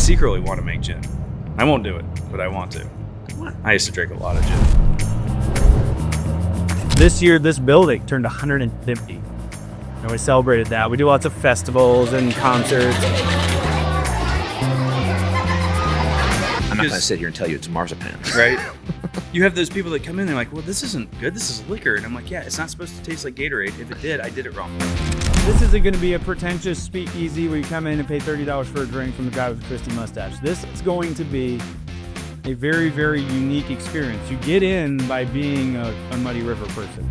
secretly want to make gin. I won't do it, but I want to. What? I used to drink a lot of gin. This year, this building turned 150. And we celebrated that. We do lots of festivals and concerts. I'm not going to sit here and tell you it's marzipan. Right? You have those people that come in, they're like, well, this isn't good. This is liquor. And I'm like, yeah, it's not supposed to taste like Gatorade. If it did, I did it wrong. This isn't going to be a pretentious speakeasy where you come in and pay $30 for a drink from the guy with the Christie mustache. This is going to be a very, very unique experience. You get in by being a Muddy River person.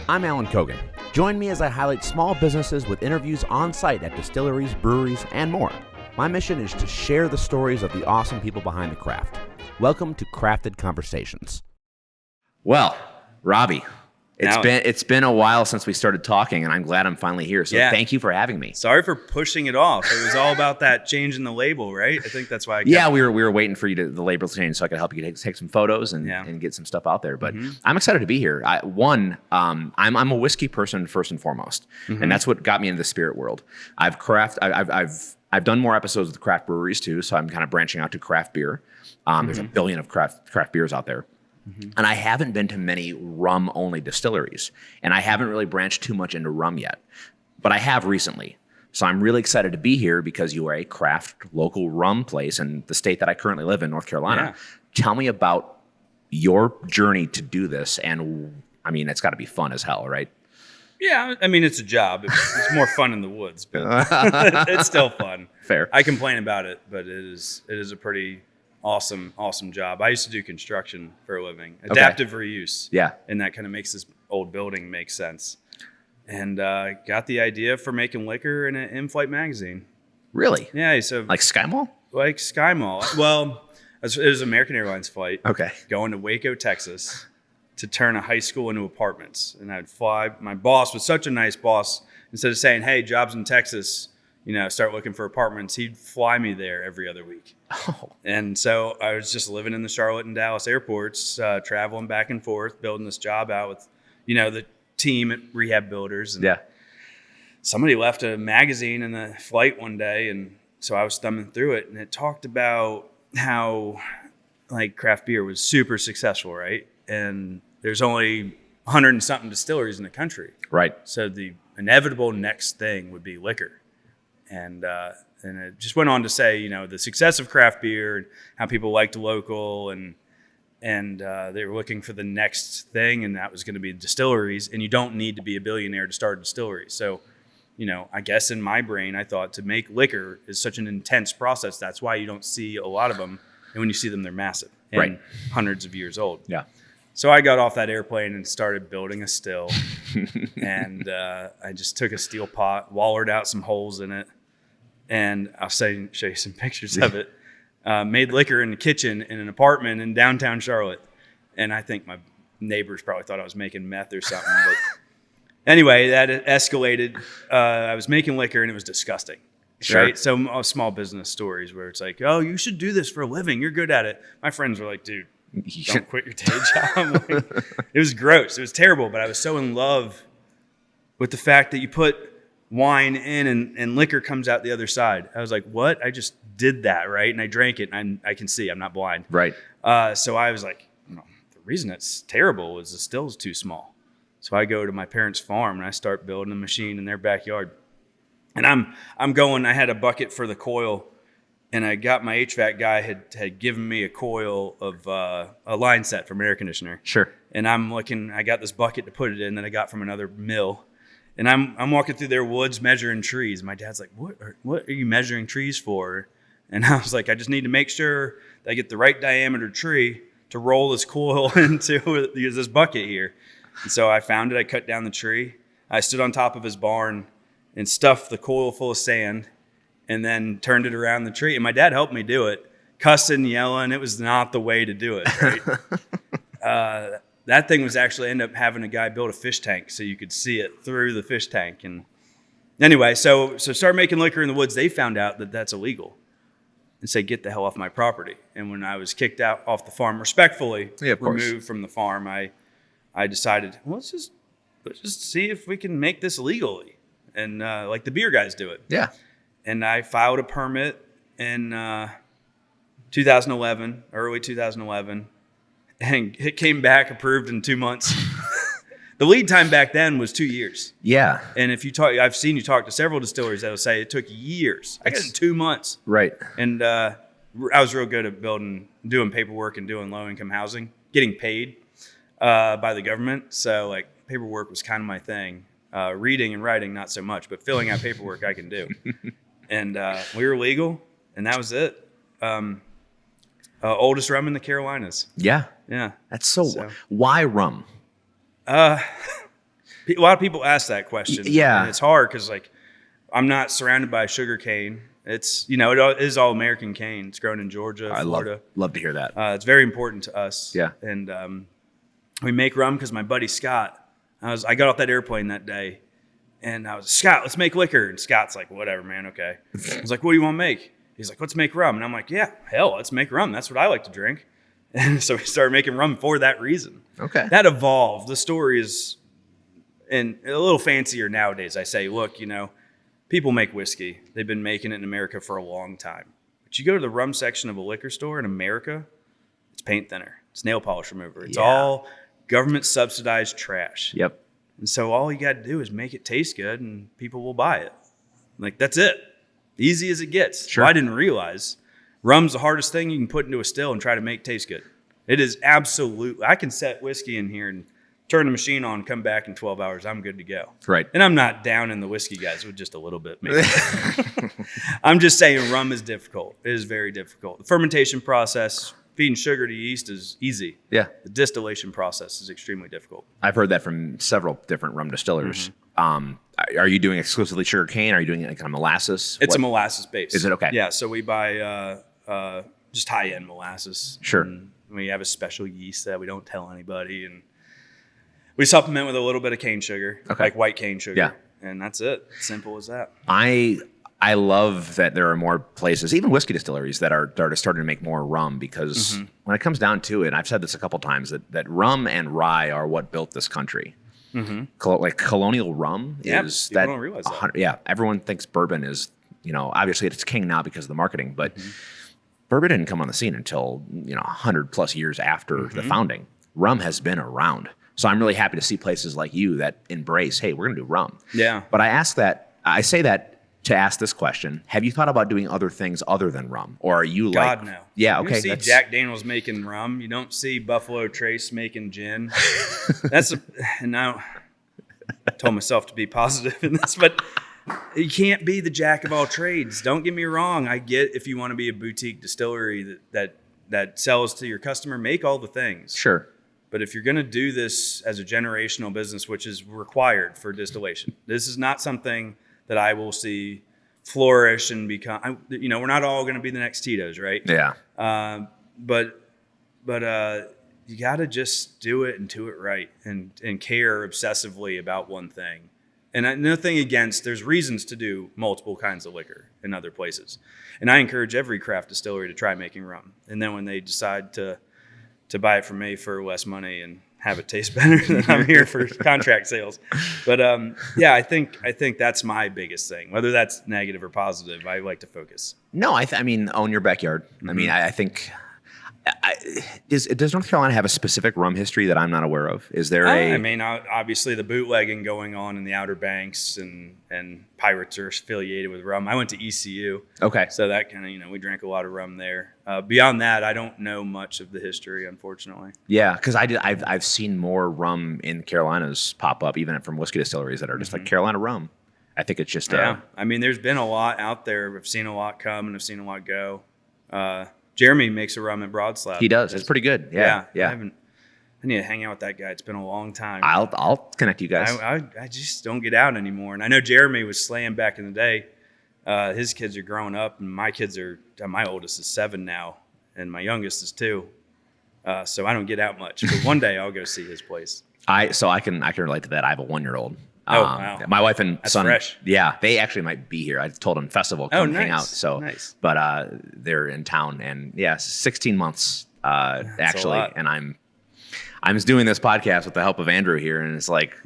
I'm Allan Cogan. Join me as I highlight small businesses with interviews on site at distilleries, breweries, and more. My mission is to share the stories of the awesome people behind the craft. Welcome to Crafted Conversations. Well, Robbie, Now- it's been a while since we started talking, and I'm glad I'm finally here. So Yeah. Thank you for having me. Sorry for pushing it off. It was all about that change in the label, right? I think that's why I kept... Yeah, we were waiting for you to the label change so I could help you take some photos and, Yeah. and get some stuff out there. But I'm excited to be here. I'm a whiskey person first and foremost, and that's what got me into the spirit world. I've done more episodes with craft breweries too, so I'm kind of branching out to craft beer. There's a billion of craft beers out there. And I haven't been to many rum-only distilleries, and I haven't really branched too much into rum yet, but I have recently. So I'm really excited to be here because you are a craft local rum place in the state that I currently live in, North Carolina. Yeah. Tell me about your journey to do this, and I mean, it's got to be fun as hell, right? Yeah, I mean, it's a job. It's more fun in the woods, but it's still fun. Fair. I complain about it, but it is a pretty awesome job. I used to do construction for a living, adaptive reuse. Yeah. And that kind of makes this old building make sense. And got the idea for making liquor in an in-flight magazine. Really? Yeah, so Like Sky Mall? like Sky Mall. Well, it was an American Airlines flight. Okay. Going to Waco, Texas, to turn a high school into apartments. And I'd fly. My boss was such a nice boss. Instead of saying, "Hey, jobs in Texas, start looking for apartments," he'd fly me there every other week. Oh. And so I was just living in the Charlotte and Dallas airports, traveling back and forth, building this job out with, the team at Rehab Builders. And Yeah. somebody left a magazine in the flight one day, and so I was thumbing through it, and it talked about how like craft beer was super successful, right? And there's only 100 and something distilleries in the country. Right. So the inevitable next thing would be liquor. And it just went on to say, the success of craft beer and how people liked local and they were looking for the next thing, and that was going to be distilleries. And you don't need to be a billionaire to start a distillery. So, I guess in my brain, I thought to make liquor is such an intense process. That's why you don't see a lot of them. And when you see them, they're massive and Right. hundreds of years old. Yeah. So I got off that airplane and started building a still. And I just took a steel pot, wallered out some holes in it. And I'll show you some pictures of it. Made liquor in the kitchen in an apartment in downtown Charlotte. And I think my neighbors probably thought I was making meth or something. But anyway, that escalated. I was making liquor and it was disgusting. Sure. Right? So small business stories where it's like, oh, you should do this for a living. You're good at it. My friends were like, dude, don't quit your day job. It was gross. It was terrible. But I was so in love with the fact that you put wine in and liquor comes out the other side. I was like, what? I just did that, right? And I drank it, and I can see. I'm not blind. Right. So I was like, the reason it's terrible is the still's too small. So I go to my parents' farm, and I start building a machine in their backyard. And I'm going, I had a bucket for the coil, and I got my HVAC guy had given me a coil of a line set from air conditioner. Sure. And I'm looking, I got this bucket to put it in that I got from another mill. And I'm walking through their woods measuring trees. My dad's like, what are you measuring trees for? And I was like, I just need to make sure that I get the right diameter tree to roll this coil into this bucket here. And so I found it. I cut down the tree. I stood on top of his barn and stuffed the coil full of sand and then turned it around the tree. And my dad helped me do it, cussing, yelling. It was not the way to do it, right? That thing was actually end up having a guy build a fish tank so you could see it through the fish tank. And anyway, so start making liquor in the woods. They found out that that's illegal and said, get the hell off my property. And when I was kicked out off the farm, respectfully Yeah, of course. removed from the farm, I decided, well, let's just let's just see if we can make this legally. And like the beer guys do it. Yeah. And I filed a permit in 2011, early 2011, and it came back approved in 2 months. The lead time back then was 2 years. Yeah. And if you talk, I've seen you talk to several distilleries that will say it took years. I got it in 2 months. Right. And I was real good at doing paperwork and doing low income housing, getting paid by the government. So like paperwork was kind of my thing. Reading and writing, not so much, but filling out paperwork I can do. And we were legal, and that was it. Oldest rum in the Carolinas. Yeah. Yeah. That's so. Why rum? A lot of people ask that question. Yeah. And it's hard because like I'm not surrounded by sugar cane. It's, it is all American cane. It's grown in Georgia, Florida. Love to hear that. It's very important to us. Yeah. And we make rum because my buddy Scott, I got off that airplane that day, and I was, Scott, let's make liquor. And Scott's like, whatever, man, okay. I was like, what do you want to make? He's like, let's make rum. And I'm like, yeah, hell, let's make rum. That's what I like to drink. And so we started making rum for that reason. Okay. That evolved. The story is a little fancier nowadays. I say, look, people make whiskey. They've been making it in America for a long time. But you go to the rum section of a liquor store in America, it's paint thinner. It's nail polish remover. It's all government subsidized trash. Yep. And so all you got to do is make it taste good and people will buy it. Like, that's it. Easy as it gets. Sure. Well, I didn't realize rum's the hardest thing you can put into a still and try to make taste good. It is absolutely. I can set whiskey in here and turn the machine on, come back in 12 hours. I'm good to go. Right. And I'm not down in the whiskey guys with just a little bit. Maybe. I'm just saying rum is difficult. It is very difficult. The fermentation process, feeding sugar to yeast is easy. Yeah. The distillation process is extremely difficult. I've heard that from several different rum distillers. Mm-hmm. Are you doing exclusively sugar cane? Are you doing it like on molasses? It's a molasses base. Is it okay? Yeah. So we buy just high-end molasses. Sure. And we have a special yeast that we don't tell anybody. And we supplement with a little bit of cane sugar, like white cane sugar. Yeah. And that's it. Simple as that. I love that there are more places, even whiskey distilleries, that are starting to make more rum because when it comes down to it, and I've said this a couple times, that rum and rye are what built this country. Mm-hmm. Like colonial rum is that. Don't realize that. Yeah, everyone thinks bourbon is, obviously it's king now because of the marketing, but bourbon didn't come on the scene until 100 plus years after the founding. Rum has been around, so I'm really happy to see places like you that embrace, hey, we're going to do rum. Yeah. But I say that to ask this question: have you thought about doing other things other than rum, or are you God, no. Yeah, okay. You see Jack Daniel's making rum. You don't see Buffalo Trace making gin. And now I told myself to be positive in this, but you can't be the jack of all trades. Don't get me wrong. I get if you want to be a boutique distillery that sells to your customer, make all the things. Sure. But if you're going to do this as a generational business, which is required for distillation, this is not something that I will see flourish and become. We're not all going to be the next Tito's, right? Yeah. But you got to just do it and do it right and care obsessively about one thing. And nothing against. There's reasons to do multiple kinds of liquor in other places, and I encourage every craft distillery to try making rum. And then when they decide to buy it from me for less money and have it taste better, then I'm here for contract sales. But I think that's my biggest thing. Whether that's negative or positive, I like to focus. No, I mean, own your backyard. Mm-hmm. I mean, I think. Does North Carolina have a specific rum history that I'm not aware of? Is there obviously the bootlegging going on in the Outer Banks and pirates are affiliated with rum. I went to ECU. Okay. So that kind of, we drank a lot of rum there. Beyond that, I don't know much of the history, unfortunately. Yeah, because I've seen more rum in the Carolinas pop up, even from whiskey distilleries that are just like Carolina rum. I think it's just... there's been a lot out there. I've seen a lot come and I've seen a lot go. Jeremy makes a rum at Broad Slab. He does. It's pretty good. Yeah. I need to hang out with that guy. It's been a long time. I'll connect you guys. I just don't get out anymore. And I know Jeremy was slaying back in the day. His kids are growing up, and my oldest is 7 now, and my youngest is 2. So I don't get out much. But one day I'll go see his place. I can relate to that. I have a 1-year-old. Oh, wow. My wife and That's son. Fresh. Yeah, they actually might be here. I told them festival come hang out. So nice. But they're in town, and 16 months actually, and I'm just doing this podcast with the help of Andrew here, and it's like,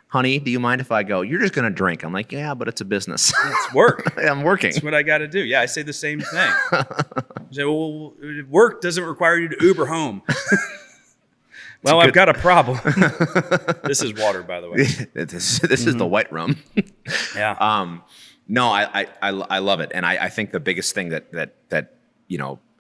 honey, do you mind if I go? You're just going to drink. I'm like, yeah, but it's a business. It's work. I'm working. That's what I got to do. Yeah, I say the same thing. So, well, work doesn't require you to Uber home. Well, I've got a problem. This is water, by the way. This is the white rum. Yeah. No, I love it, and I think the biggest thing that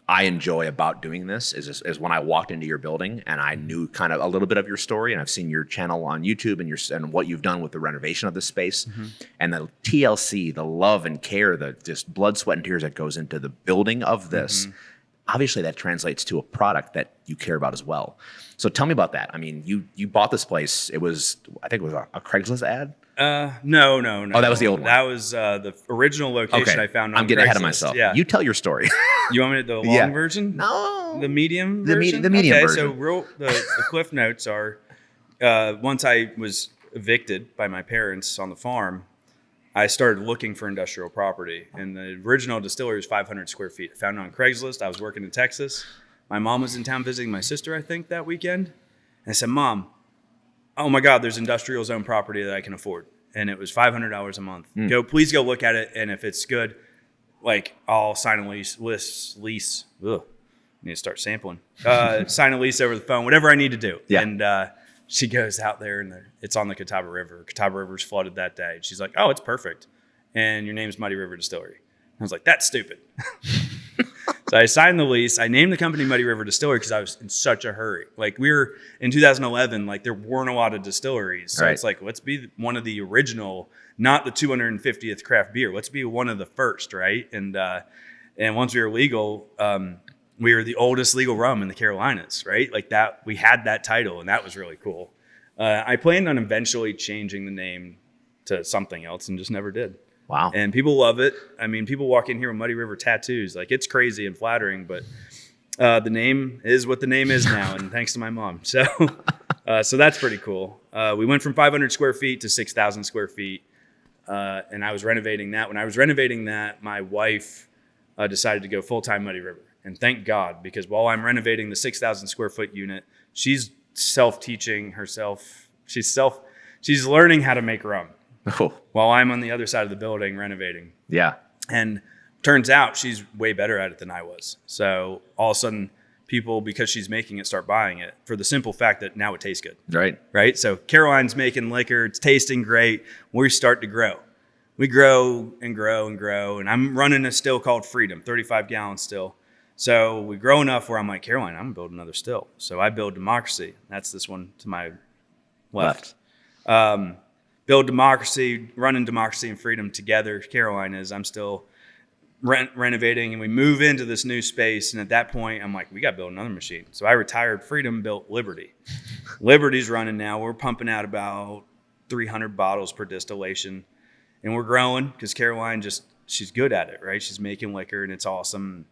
I enjoy about doing this is when I walked into your building and I knew kind of a little bit of your story, and I've seen your channel on YouTube and what you've done with the renovation of this space, and the TLC, the love and care, the just blood, sweat, and tears that goes into the building of this. Obviously, that translates to a product that you care about as well. So tell me about that. I mean, you bought this place. I think it was a Craigslist ad. No. Oh, that was the old one. That was the original location I found on I'm getting Craigslist. ahead of myself. Yeah. You tell your story. You want me to the long version? No. The medium The version? medium version. So the cliff notes are, once I was evicted by my parents on the farm, I started looking for industrial property. And the original distillery was 500 square feet. I found it on Craigslist. I was working in Texas. My mom was in town visiting my sister, I think, that weekend. And I said, Mom, oh my God, there's industrial zone property that I can afford. And it was $500 a month. Please go look at it. And if it's good, like, I'll sign a lease. Ugh, I need to start sampling. Sign a lease over the phone, whatever I need to do. Yeah. And she goes out there, and it's on the Catawba River. Catawba River's flooded that day. She's like, oh, it's perfect. And your name's Muddy River Distillery. I was like, that's stupid. So I signed the lease. I named the company Muddy River Distillery because I was in such a hurry. Like, we were in 2011, like, there weren't a lot of distilleries. So it's like, let's be one of the original, not the 250th craft beer. Let's be one of the first, right? And once we were legal, we were the oldest legal rum in the Carolinas, right? Like that, we had that title, and that was really cool. I planned on eventually changing the name to something else and just never did. Wow. And people love it. I mean, people walk in here with Muddy River tattoos. Like, it's crazy and flattering, but the name is what the name is now, and thanks to my mom. So so that's pretty cool. We went from 500 square feet to 6,000 square feet, and I was renovating that. When I was renovating that, my wife decided to go full-time Muddy River. And thank God, because while I'm renovating the 6,000 square foot unit, she's self-teaching herself. She's learning how to make rum. Oh. While I'm on the other side of the building renovating. Yeah. And turns out she's way better at it than I was. So all of a sudden, people, because she's making it, start buying it for the simple fact that now it tastes good. Right? So Caroline's making liquor. It's tasting great. We start to grow. We grow and grow and grow. And I'm running a still called Freedom, 35-gallon still. So we grow enough where I'm like, Caroline, I'm going to build another still. So I build Democracy. That's this one to my left. Build Democracy, running Democracy and Freedom together. Caroline is. I'm still renovating, and we move into this new space. And at that point, I'm like, we got to build another machine. So I retired Freedom, built Liberty. Liberty's running now. We're pumping out about 300 bottles per distillation. And we're growing because Caroline she's good at it, right? She's making liquor, and it's awesome.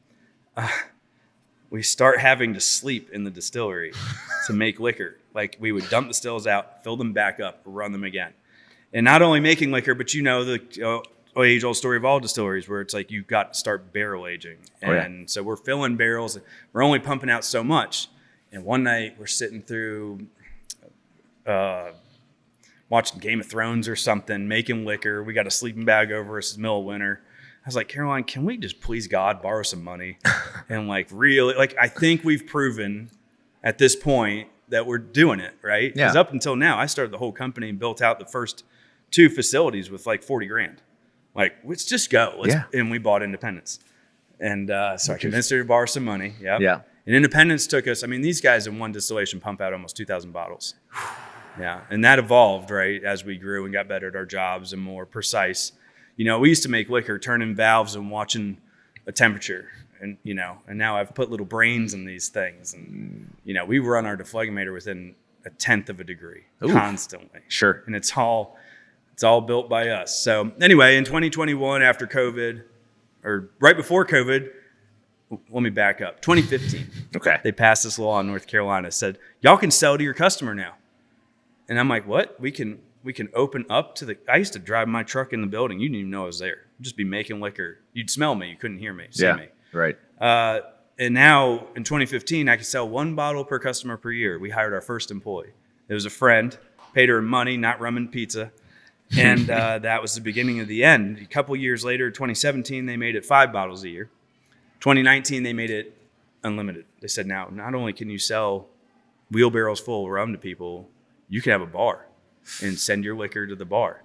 We start having to sleep in the distillery to make liquor. Like, we would dump the stills out, fill them back up, run them again. And not only making liquor, but the age-old story of all distilleries, where it's like you've got to start barrel aging. And so we're filling barrels. We're only pumping out so much. And one night we're sitting through watching Game of Thrones or something, making liquor. We got a sleeping bag over us. It's the middle of winter. I was like, Caroline, can we just please God borrow some money? And really, I think we've proven at this point that we're doing it, right? Because up until now, I started the whole company and built out the first 2 facilities with like $40,000. Like, let's just go. And we bought Independence. And so I convinced her to borrow some money. Yeah. And Independence took us, these guys in one distillation pump out almost 2,000 bottles. Yeah. And that evolved, right, as we grew and got better at our jobs and more precise. We used to make liquor, turning valves and watching a temperature. And, and now I've put little brains in these things. And, we run our deflegumator within 1/10 of a degree constantly. Sure. And it's all built by us. So anyway, in 2021, after COVID, or right before COVID, let me back up. 2015. Okay. They passed this law in North Carolina, said, y'all can sell to your customer now. And I'm like, what? We can open up to I used to drive my truck in the building. You didn't even know I was there. I'd just be making liquor. You'd smell me. You couldn't hear me, see me. Right. And now in 2015, I could sell 1 bottle per customer per year. We hired our first employee. It was a friend, paid her money, not rum and pizza. And that was the beginning of the end. A couple years later, 2017, they made it 5 bottles a year. 2019, they made it unlimited. They said, now, not only can you sell wheelbarrows full of rum to people, you can have a bar and send your liquor to the bar.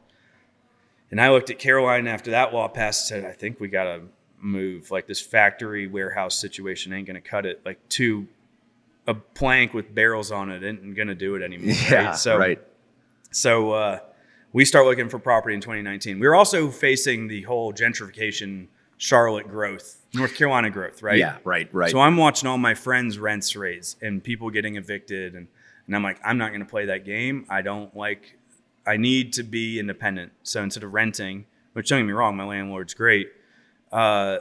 And I looked at Caroline after that law passed and said, I think we got to move. Like, this factory warehouse situation ain't going to cut it. Like, to a plank with barrels on it isn't going to do it anymore. Yeah, right? So, right. So we start looking for property in 2019. We were also facing the whole gentrification, Charlotte growth, North Carolina growth, right? Yeah, right. So I'm watching all my friends' rents raise and people getting evicted. And I'm like, I'm not going to play that game. I need to be independent. So instead of renting, which don't get me wrong, my landlord's great, I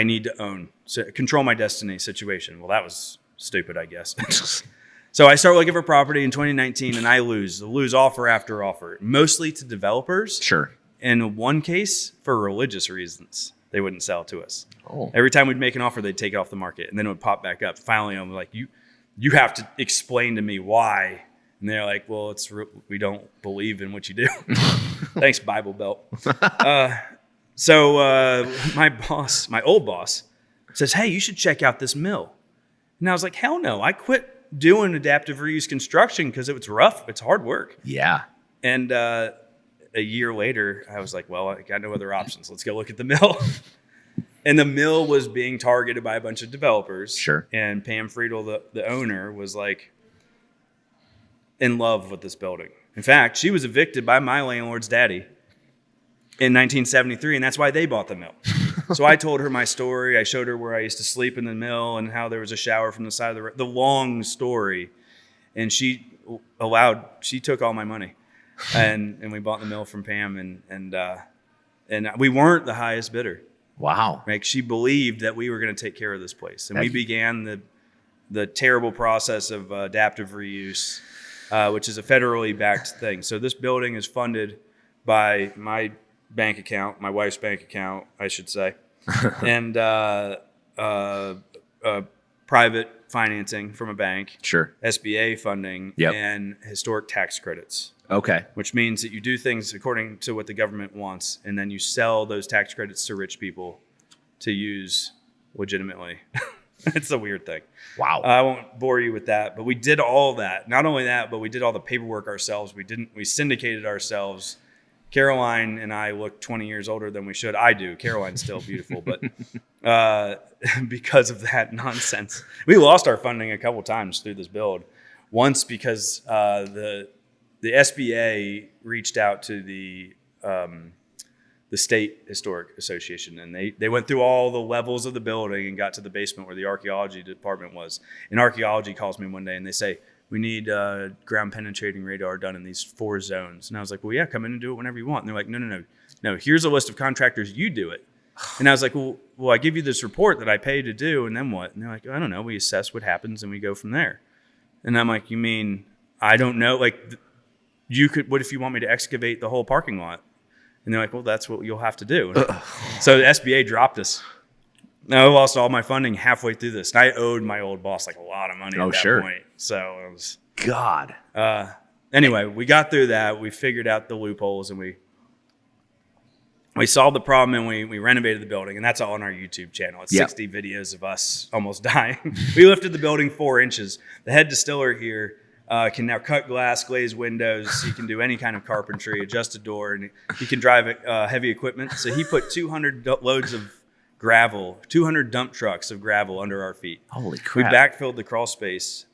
need to own, so control my destiny situation. Well, that was stupid, I guess. So I start looking for property in 2019 and I lose offer after offer, mostly to developers. Sure. In one case, for religious reasons, they wouldn't sell to us. Oh. Every time we'd make an offer, they'd take it off the market and then it would pop back up. Finally, I'm like, you have to explain to me why. And they're like, well, we don't believe in what you do. Thanks, Bible Belt. So my old boss says, hey, you should check out this mill. And I was like, hell no. I quit doing adaptive reuse construction because it's rough. It's hard work. Yeah. And a year later, I was like, well, I got no other options. Let's go look at the mill. And the mill was being targeted by a bunch of developers. Sure. And Pam Friedel, the owner, was like in love with this building. In fact, she was evicted by my landlord's daddy in 1973, and that's why they bought the mill. So I told her my story. I showed her where I used to sleep in the mill and how there was a shower from the side of the long story. And she took all my money. And we bought the mill from Pam, and we weren't the highest bidder. Wow. Like, she believed that we were going to take care of this place. And we began the terrible process of adaptive reuse, which is a federally backed thing. So this building is funded by my bank account, my wife's bank account, I should say, and private financing from a bank. Sure. SBA funding. Yep. And historic tax credits. Okay. Which means that you do things according to what the government wants, and then you sell those tax credits to rich people to use legitimately. It's a weird thing. Wow. I won't bore you with that, but we did all that. Not only that, but we did all the paperwork ourselves. We syndicated ourselves. Caroline and I look 20 years older than we should. I do. Caroline's still beautiful, but because of that nonsense, we lost our funding a couple times through this build. Once because the SBA reached out to the State Historic Association, and they went through all the levels of the building and got to the basement where the archaeology department was. And archaeology calls me one day and they say, we need ground penetrating radar done in these 4 zones. And I was like, well, yeah, come in and do it whenever you want. And they're like, no, here's a list of contractors, you do it. And I was like, well, I give you this report that I pay to do, and then what? And they're like, I don't know. We assess what happens and we go from there. And I'm like, you mean, I don't know? Like, what if you want me to excavate the whole parking lot? And they're like, well, that's what you'll have to do. So the SBA dropped us. I lost all my funding halfway through this. And I owed my old boss like a lot of money at that point. So it was God. Anyway, we got through that. We figured out the loopholes, and we solved the problem, and we renovated the building. And that's all on our YouTube channel. It's 60 videos of us almost dying. We lifted the building 4 inches. The head distiller here can now cut glass, glaze windows. He can do any kind of carpentry, adjust a door, and he can drive heavy equipment. So he put 200 loads of gravel, 200 dump trucks of gravel under our feet. Holy crap. We backfilled the crawl space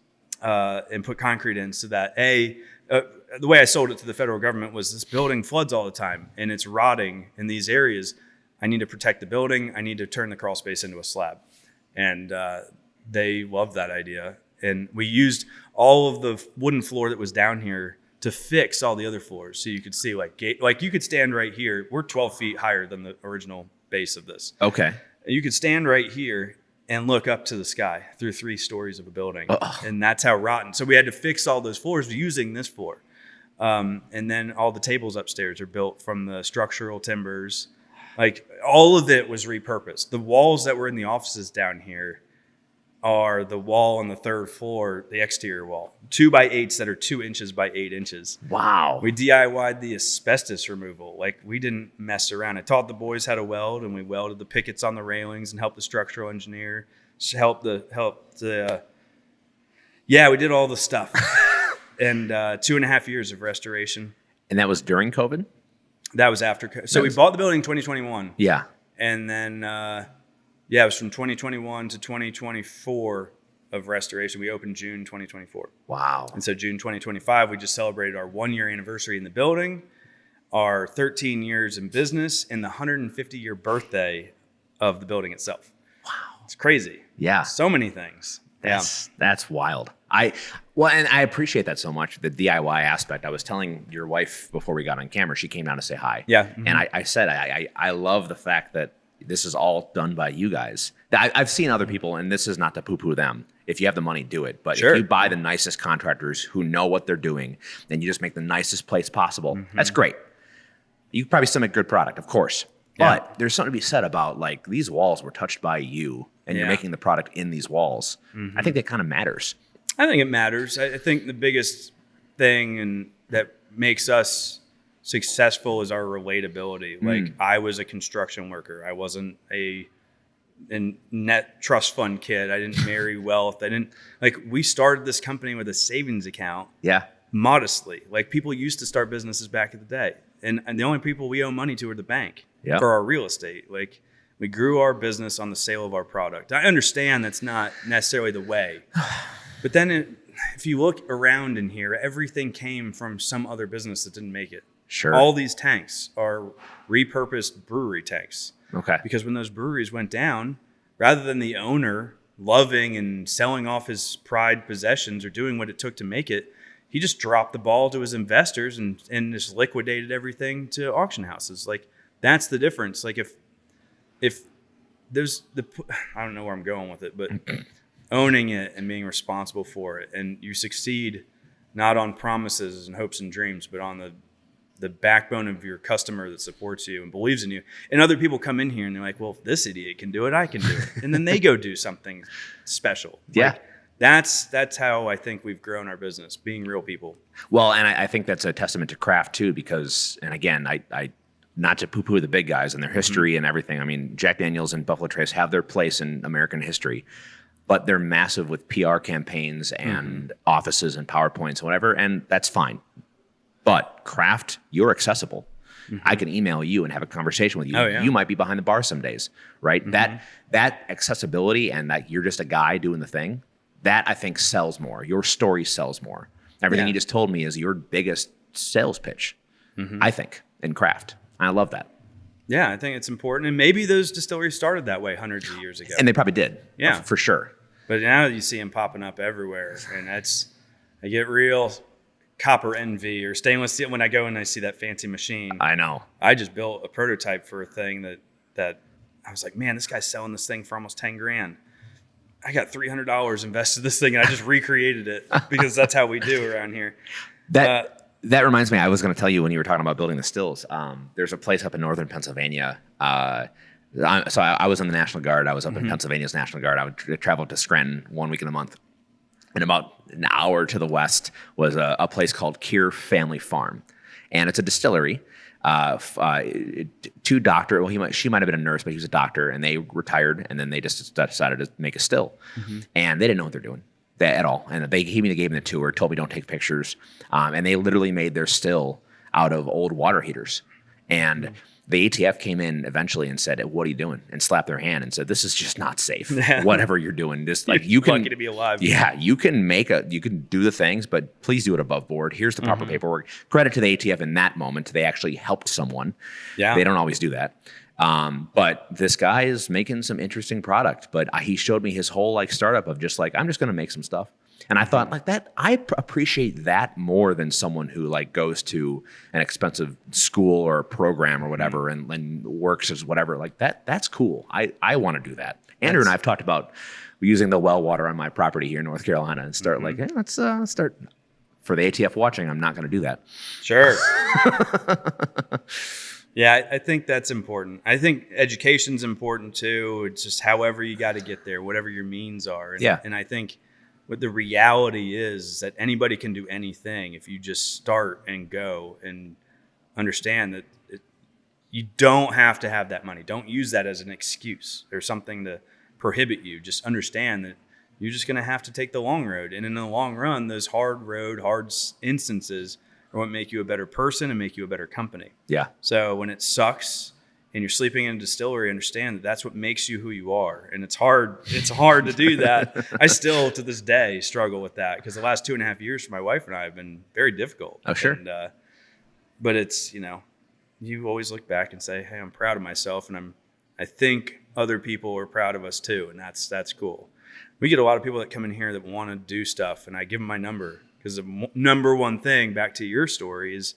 and put concrete in so that, the way I sold it to the federal government was this building floods all the time and it's rotting in these areas. I need to protect the building. I need to turn the crawl space into a slab. And they loved that idea. And we used all of the wooden floor that was down here to fix all the other floors. So you could see like you could stand right here. We're 12 feet higher than the original base of this. Okay. You could stand right here and look up to the sky through 3 stories of a building. And that's how rotten. So we had to fix all those floors using this floor. And then all the tables upstairs are built from the structural timbers. Like, all of it was repurposed. The walls that were in the offices down here are the wall on the third floor, the exterior wall, 2x8s that are 2 inches by 8 inches. Wow. We DIY'd the asbestos removal. Like, we didn't mess around. I taught the boys how to weld, and we welded the pickets on the railings and helped the structural engineer. We did all the stuff. And 2.5 years of restoration. And that was during COVID? That was after. So we bought the building in 2021. Yeah. And then, it was from 2021 to 2024 of restoration. We opened June 2024. Wow. And so June 2025, we just celebrated our 1-year anniversary in the building, our 13 years in business, and the 150-year birthday of the building itself. Wow. It's crazy. Yeah. So many things. That's wild. And I appreciate that so much, the DIY aspect. I was telling your wife before we got on camera, she came down to say hi. Yeah. Mm-hmm. And I said, I love the fact that this is all done by you guys. I've seen other people, and this is not to poo-poo them. If you have the money, do it. But sure. If you buy the nicest contractors who know what they're doing, and you just make the nicest place possible, that's great. You could probably still make good product, of course. Yeah. But there's something to be said about, like, these walls were touched by you, and you're making the product in these walls. I think that kind of matters. I think it matters. I think the biggest thing and that makes us successful is our relatability. Like, I was a construction worker. I wasn't a net trust fund kid. I didn't marry wealth. We started this company with a savings account. Yeah. Modestly. Like, people used to start businesses back in the day. And the only people we owe money to are the bank for our real estate. Like, we grew our business on the sale of our product. I understand that's not necessarily the way. But then if you look around in here, everything came from some other business that didn't make it. Sure. All these tanks are repurposed brewery tanks. Okay. Because when those breweries went down, rather than the owner loving and selling off his prized possessions or doing what it took to make it, he just dropped the ball to his investors and just liquidated everything to auction houses. Like, that's the difference. Like, if there's I don't know where I'm going with it, but owning it and being responsible for it, and you succeed not on promises and hopes and dreams, but on the backbone of your customer that supports you and believes in you. And other people come in here and they're like, well, if this idiot can do it, I can do it. And then they go do something special. Yeah. Like, that's how I think we've grown our business, being real people. Well, and I think that's a testament to craft too, because, and again, I not to poo-poo the big guys and their history and everything. I mean, Jack Daniel's and Buffalo Trace have their place in American history, but they're massive with PR campaigns and offices and PowerPoints and whatever, and that's fine. But craft, you're accessible. I can email you and have a conversation with you. Oh, yeah. You might be behind the bar some days, right? That accessibility and that you're just a guy doing the thing, that I think sells more. Your story sells more. Everything you just told me is your biggest sales pitch, I think, in craft. I love that. Yeah, I think it's important. And maybe those distilleries started that way hundreds of years ago. And they probably did. Yeah. For sure. But now you see them popping up everywhere. And I get real copper envy or stainless steel when I go and I see that fancy machine. I know. I just built a prototype for a thing that I was like, man, this guy's selling this thing for almost $10,000. I got $300 invested in this thing, and I just recreated it because that's how we do around here. That reminds me, I was going to tell you when you were talking about building the stills. There's a place up in northern Pennsylvania. I was in the National Guard. I was up in Pennsylvania's National Guard. I would travel to Scranton 1 week in a month. And about an hour to the west was a place called Keir Family Farm. And it's a distillery. Two doctor, well, she might have been a nurse, but he was a doctor, and they retired, and then they just decided to make a still. And they didn't know what they're doing. At all. And he gave me the tour, told me don't take pictures. And they literally made their still out of old water heaters. And the ATF came in eventually and said, what are you doing? And slapped their hand and said, this is just not safe. Whatever you're doing. This, like, you can, lucky to be alive. Yeah, you can do the things, but please do it above board. Here's the proper paperwork. Credit to the ATF in that moment. They actually helped someone. Yeah. They don't always do that. But this guy is making some interesting product, but he showed me his whole startup of just I'm just going to make some stuff. And I thought that I appreciate that more than someone who goes to an expensive school or a program or whatever and works as whatever that's cool. I want to do that. Andrew and I have talked about using the well water on my property here in North Carolina and start let's start. For the ATF watching, I'm not going to do that. Sure. Yeah, I think that's important. I think education's important too. It's just however you got to get there, whatever your means are. And I think what the reality is that anybody can do anything if you just start and go and understand that you don't have to have that money. Don't use that as an excuse or something to prohibit you. Just understand that you're just going to have to take the long road. And in the long run, those hard instances are what make you a better person and make you a better company. Yeah. So when it sucks and you're sleeping in a distillery, understand that that's what makes you who you are. And it's hard. It's hard to do that. I still, to this day, struggle with that because the last 2.5 years for my wife and I have been very difficult. Oh, sure. And, but it's, you always look back and say, hey, I'm proud of myself. And I think other people are proud of us too. And that's cool. We get a lot of people that come in here that want to do stuff, and I give them my number because the number one thing, back to your story, is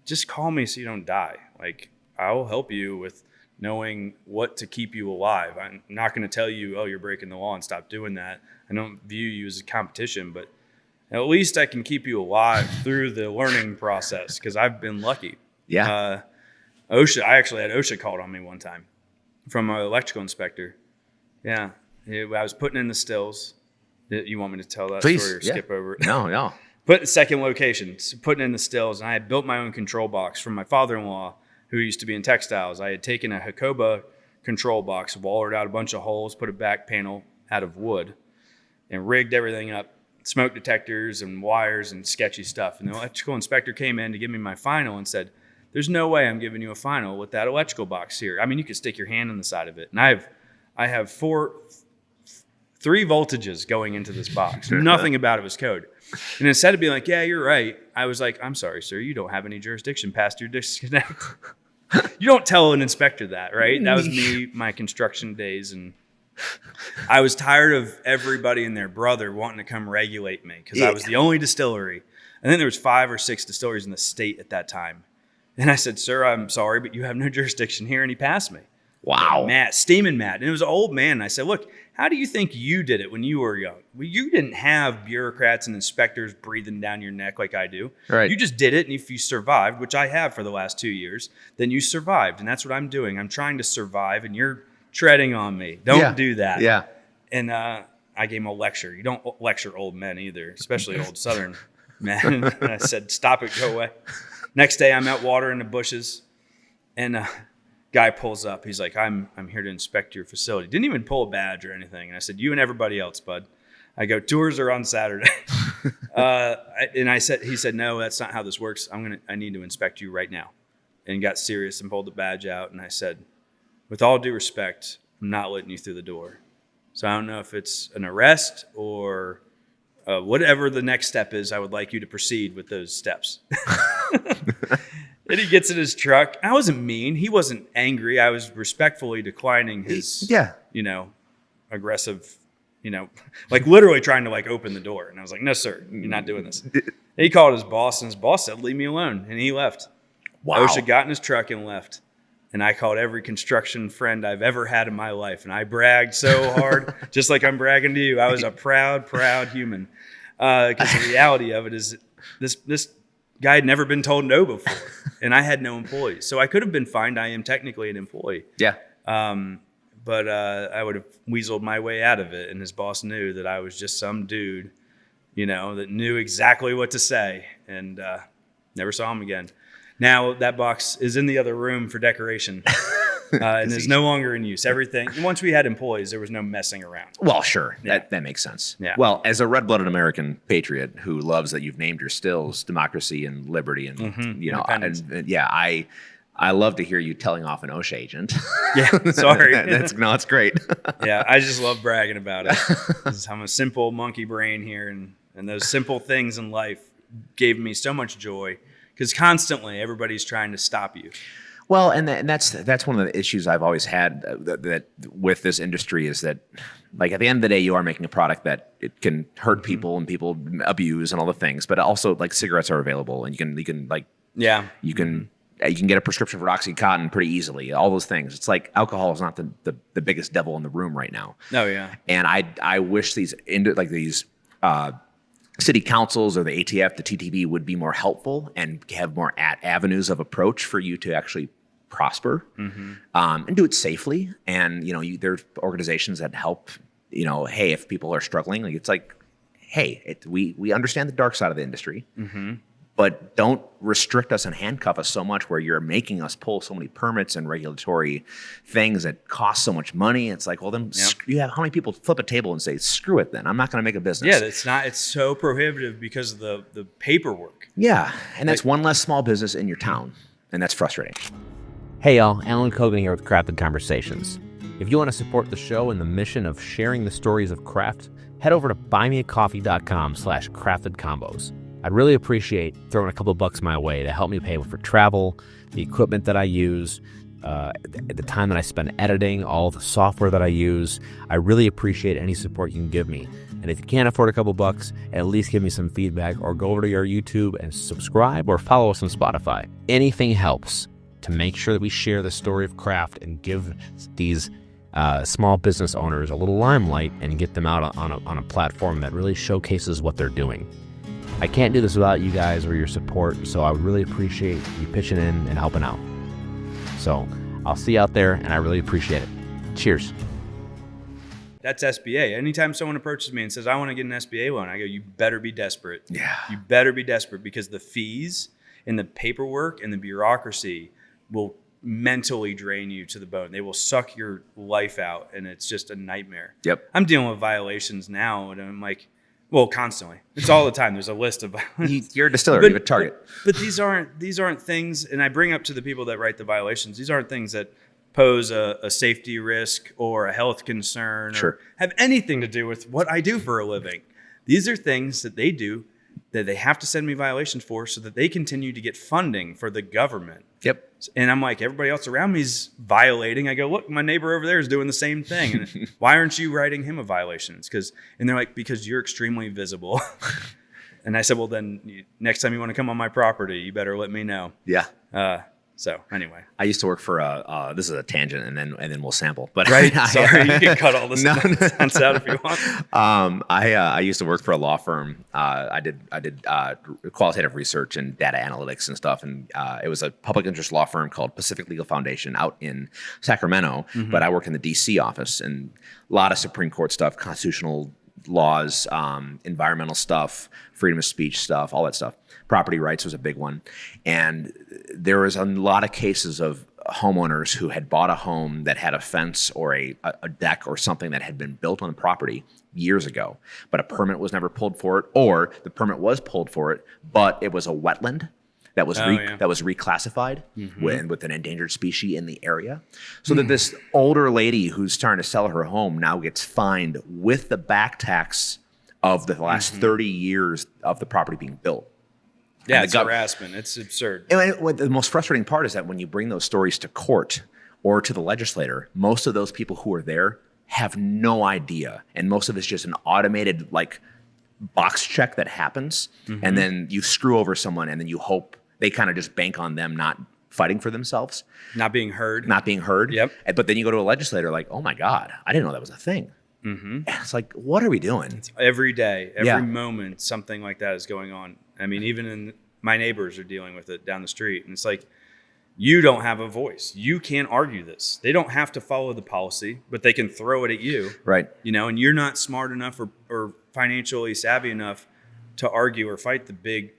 just call me so you don't die. Like, I'll help you with knowing what to keep you alive. I'm not going to tell you, oh, you're breaking the law and stop doing that. I don't view you as a competition, but at least I can keep you alive through the learning process because I've been lucky. Yeah. OSHA, I actually had OSHA called on me one time from an electrical inspector. Yeah. I was putting in the stills. You want me to tell that Please, story or skip over it? No. Put the second location, putting in the stills, and I had built my own control box from my father-in-law, who used to be in textiles. I had taken a Hakoba control box, wallered out a bunch of holes, put a back panel out of wood, and rigged everything up, smoke detectors and wires and sketchy stuff. And the electrical inspector came in to give me my final and said, there's no way I'm giving you a final with that electrical box here. I mean, you could stick your hand on the side of it. And I have 3 voltages going into this box. Nothing about it was code. And instead of being like, yeah, you're right, I was like, I'm sorry, sir, you don't have any jurisdiction past your disconnect. You don't tell an inspector that, right? That was me, my construction days. And I was tired of everybody and their brother wanting to come regulate me because I was the only distillery. And then there was 5 or 6 distilleries in the state at that time. And I said, sir, I'm sorry, but you have no jurisdiction here. And he passed me. Wow. Mad, steaming mad. And it was an old man. And I said, look, how do you think you did it when you were young? Well, you didn't have bureaucrats and inspectors breathing down your neck like I do. Right. You just did it. And if you survived, which I have for the last 2 years, then you survived. And that's what I'm doing. I'm trying to survive, and you're treading on me. Don't do that. Yeah. And I gave him a lecture. You don't lecture old men either, especially old Southern men. And I said, stop it, go away. Next day, I'm out watering the bushes, and guy pulls up. He's like, I'm here to inspect your facility. Didn't even pull a badge or anything. And I said, you and everybody else, bud. I go, tours are on Saturday. He said, no, that's not how this works. I need to inspect you right now. And got serious and pulled the badge out. And I said, with all due respect, I'm not letting you through the door. So I don't know if it's an arrest or whatever the next step is. I would like you to proceed with those steps. And he gets in his truck. I wasn't mean. He wasn't angry. I was respectfully declining his, aggressive, like literally trying to like open the door. And I was like, no, sir, you're not doing this. And he called his boss, and his boss said, leave me alone. And he left. Wow. OSHA got in his truck and left. And I called every construction friend I've ever had in my life. And I bragged so hard, just like I'm bragging to you. I was a proud human. Because the reality of it is this guy had never been told no before, and I had no employees. So I could have been fined. I am technically an employee. Yeah. But I would have weaseled my way out of it, and his boss knew that I was just some dude, that knew exactly what to say, and never saw him again. Now that box is in the other room for decoration. And is no longer in use. Everything. Once we had employees, there was no messing around. Well, sure. Yeah. That makes sense. Yeah. Well, as a red-blooded American patriot who loves that you've named your stills democracy and liberty and, I love to hear you telling off an OSHA agent. Yeah, sorry. It's great. Yeah, I just love bragging about it. I'm a simple monkey brain here, and those simple things in life gave me so much joy because constantly everybody's trying to stop you. Well, and that's one of the issues I've always had that with this industry is that, like, at the end of the day, you are making a product that it can hurt people and people abuse and all the things, but also like cigarettes are available and you can get a prescription for OxyContin pretty easily. All those things. It's like alcohol is not the biggest devil in the room right now. Oh yeah. And I wish these city councils or the ATF, the TTB would be more helpful and have more avenues of approach for you to actually prosper, and do it safely. And, there's organizations that help, hey, if people are struggling, it's like, hey, we understand the dark side of the industry, but don't restrict us and handcuff us so much where you're making us pull so many permits and regulatory things that cost so much money. It's like, well, then you have how many people flip a table and say, screw it then, I'm not going to make a business. Yeah, it's so prohibitive because of the paperwork. Yeah, and that's one less small business in your town, and that's frustrating. Hey y'all, Allan Cogan here with Crafted Conversations. If you want to support the show and the mission of sharing the stories of craft, head over to buymeacoffee.com/craftedcombos. I'd really appreciate throwing a couple bucks my way to help me pay for travel, the equipment that I use, the time that I spend editing, all the software that I use. I really appreciate any support you can give me. And if you can't afford a couple bucks, at least give me some feedback or go over to your YouTube and subscribe or follow us on Spotify. Anything helps to make sure that we share the story of craft and give these small business owners a little limelight and get them out on a platform that really showcases what they're doing. I can't do this without you guys or your support, so I would really appreciate you pitching in and helping out. So I'll see you out there, and I really appreciate it. Cheers. That's SBA. Anytime someone approaches me and says, I want to get an SBA loan, I go, you better be desperate. Yeah. You better be desperate, because the fees and the paperwork and the bureaucracy will mentally drain you to the bone. They will suck your life out, and it's just a nightmare. Yep. I'm dealing with violations now, and I'm like, well, constantly. It's all the time. There's a list of violations. You're a distillery, you're a target. But these aren't things, and I bring up to the people that write the violations, these aren't things that pose a safety risk or a health concern or have anything to do with what I do for a living. These are things that they do that they have to send me violations for so that they continue to get funding for the government. Yep. And I'm like, everybody else around me's violating. I go, look, my neighbor over there is doing the same thing. And why aren't you writing him a violation? And they're like, because you're extremely visible. And I said, well, then next time you want to come on my property, you better let me know. Yeah. So anyway, I used to work for this is a tangent, and then we'll sample. But right, sorry, you can cut all this nonsense out if you want. I used to work for a law firm. I did qualitative research and data analytics and stuff, and it was a public interest law firm called Pacific Legal Foundation out in Sacramento. But I worked in the DC office, and a lot of Supreme Court stuff, constitutional laws, environmental stuff, freedom of speech stuff, all that stuff. Property rights was a big one. And there was a lot of cases of homeowners who had bought a home that had a fence or a deck or something that had been built on the property years ago, but a permit was never pulled for it, or the permit was pulled for it, but it was a wetland that was reclassified with an endangered species in the area. So that this older lady who's trying to sell her home now gets fined with the back tax of the last 30 years of the property being built. Yeah, it's harassment. It's absurd. And what the most frustrating part is that when you bring those stories to court or to the legislator, most of those people who are there have no idea. And most of it's just an automated box check that happens. And then you screw over someone, and then you hope they kind of just bank on them not fighting for themselves. Not being heard. Yep. But then you go to a legislator like, oh my God, I didn't know that was a thing. And it's like, what are we doing? It's every day, every moment, something like that is going on. I mean, even my neighbors are dealing with it down the street. And it's like, you don't have a voice. You can't argue this. They don't have to follow the policy, but they can throw it at you. Right. And you're not smart enough or financially savvy enough to argue or fight the big,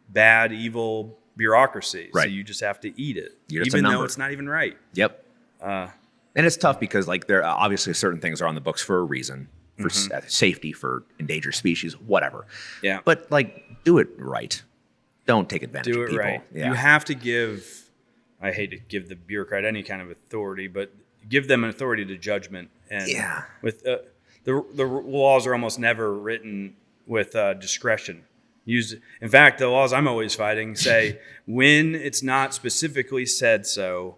bad, evil bureaucracy. Right. So you just have to eat it, You're even though it's not even right. Yep. And it's tough because there obviously certain things are on the books for a reason, for safety, for endangered species, whatever. Yeah. But do it right. Don't take advantage of people. Right. Yeah. You have to give, I hate to give the bureaucrat any kind of authority, but give them an authority to judgment. And with the laws are almost never written with discretion. In fact, the laws I'm always fighting say when it's not specifically said so,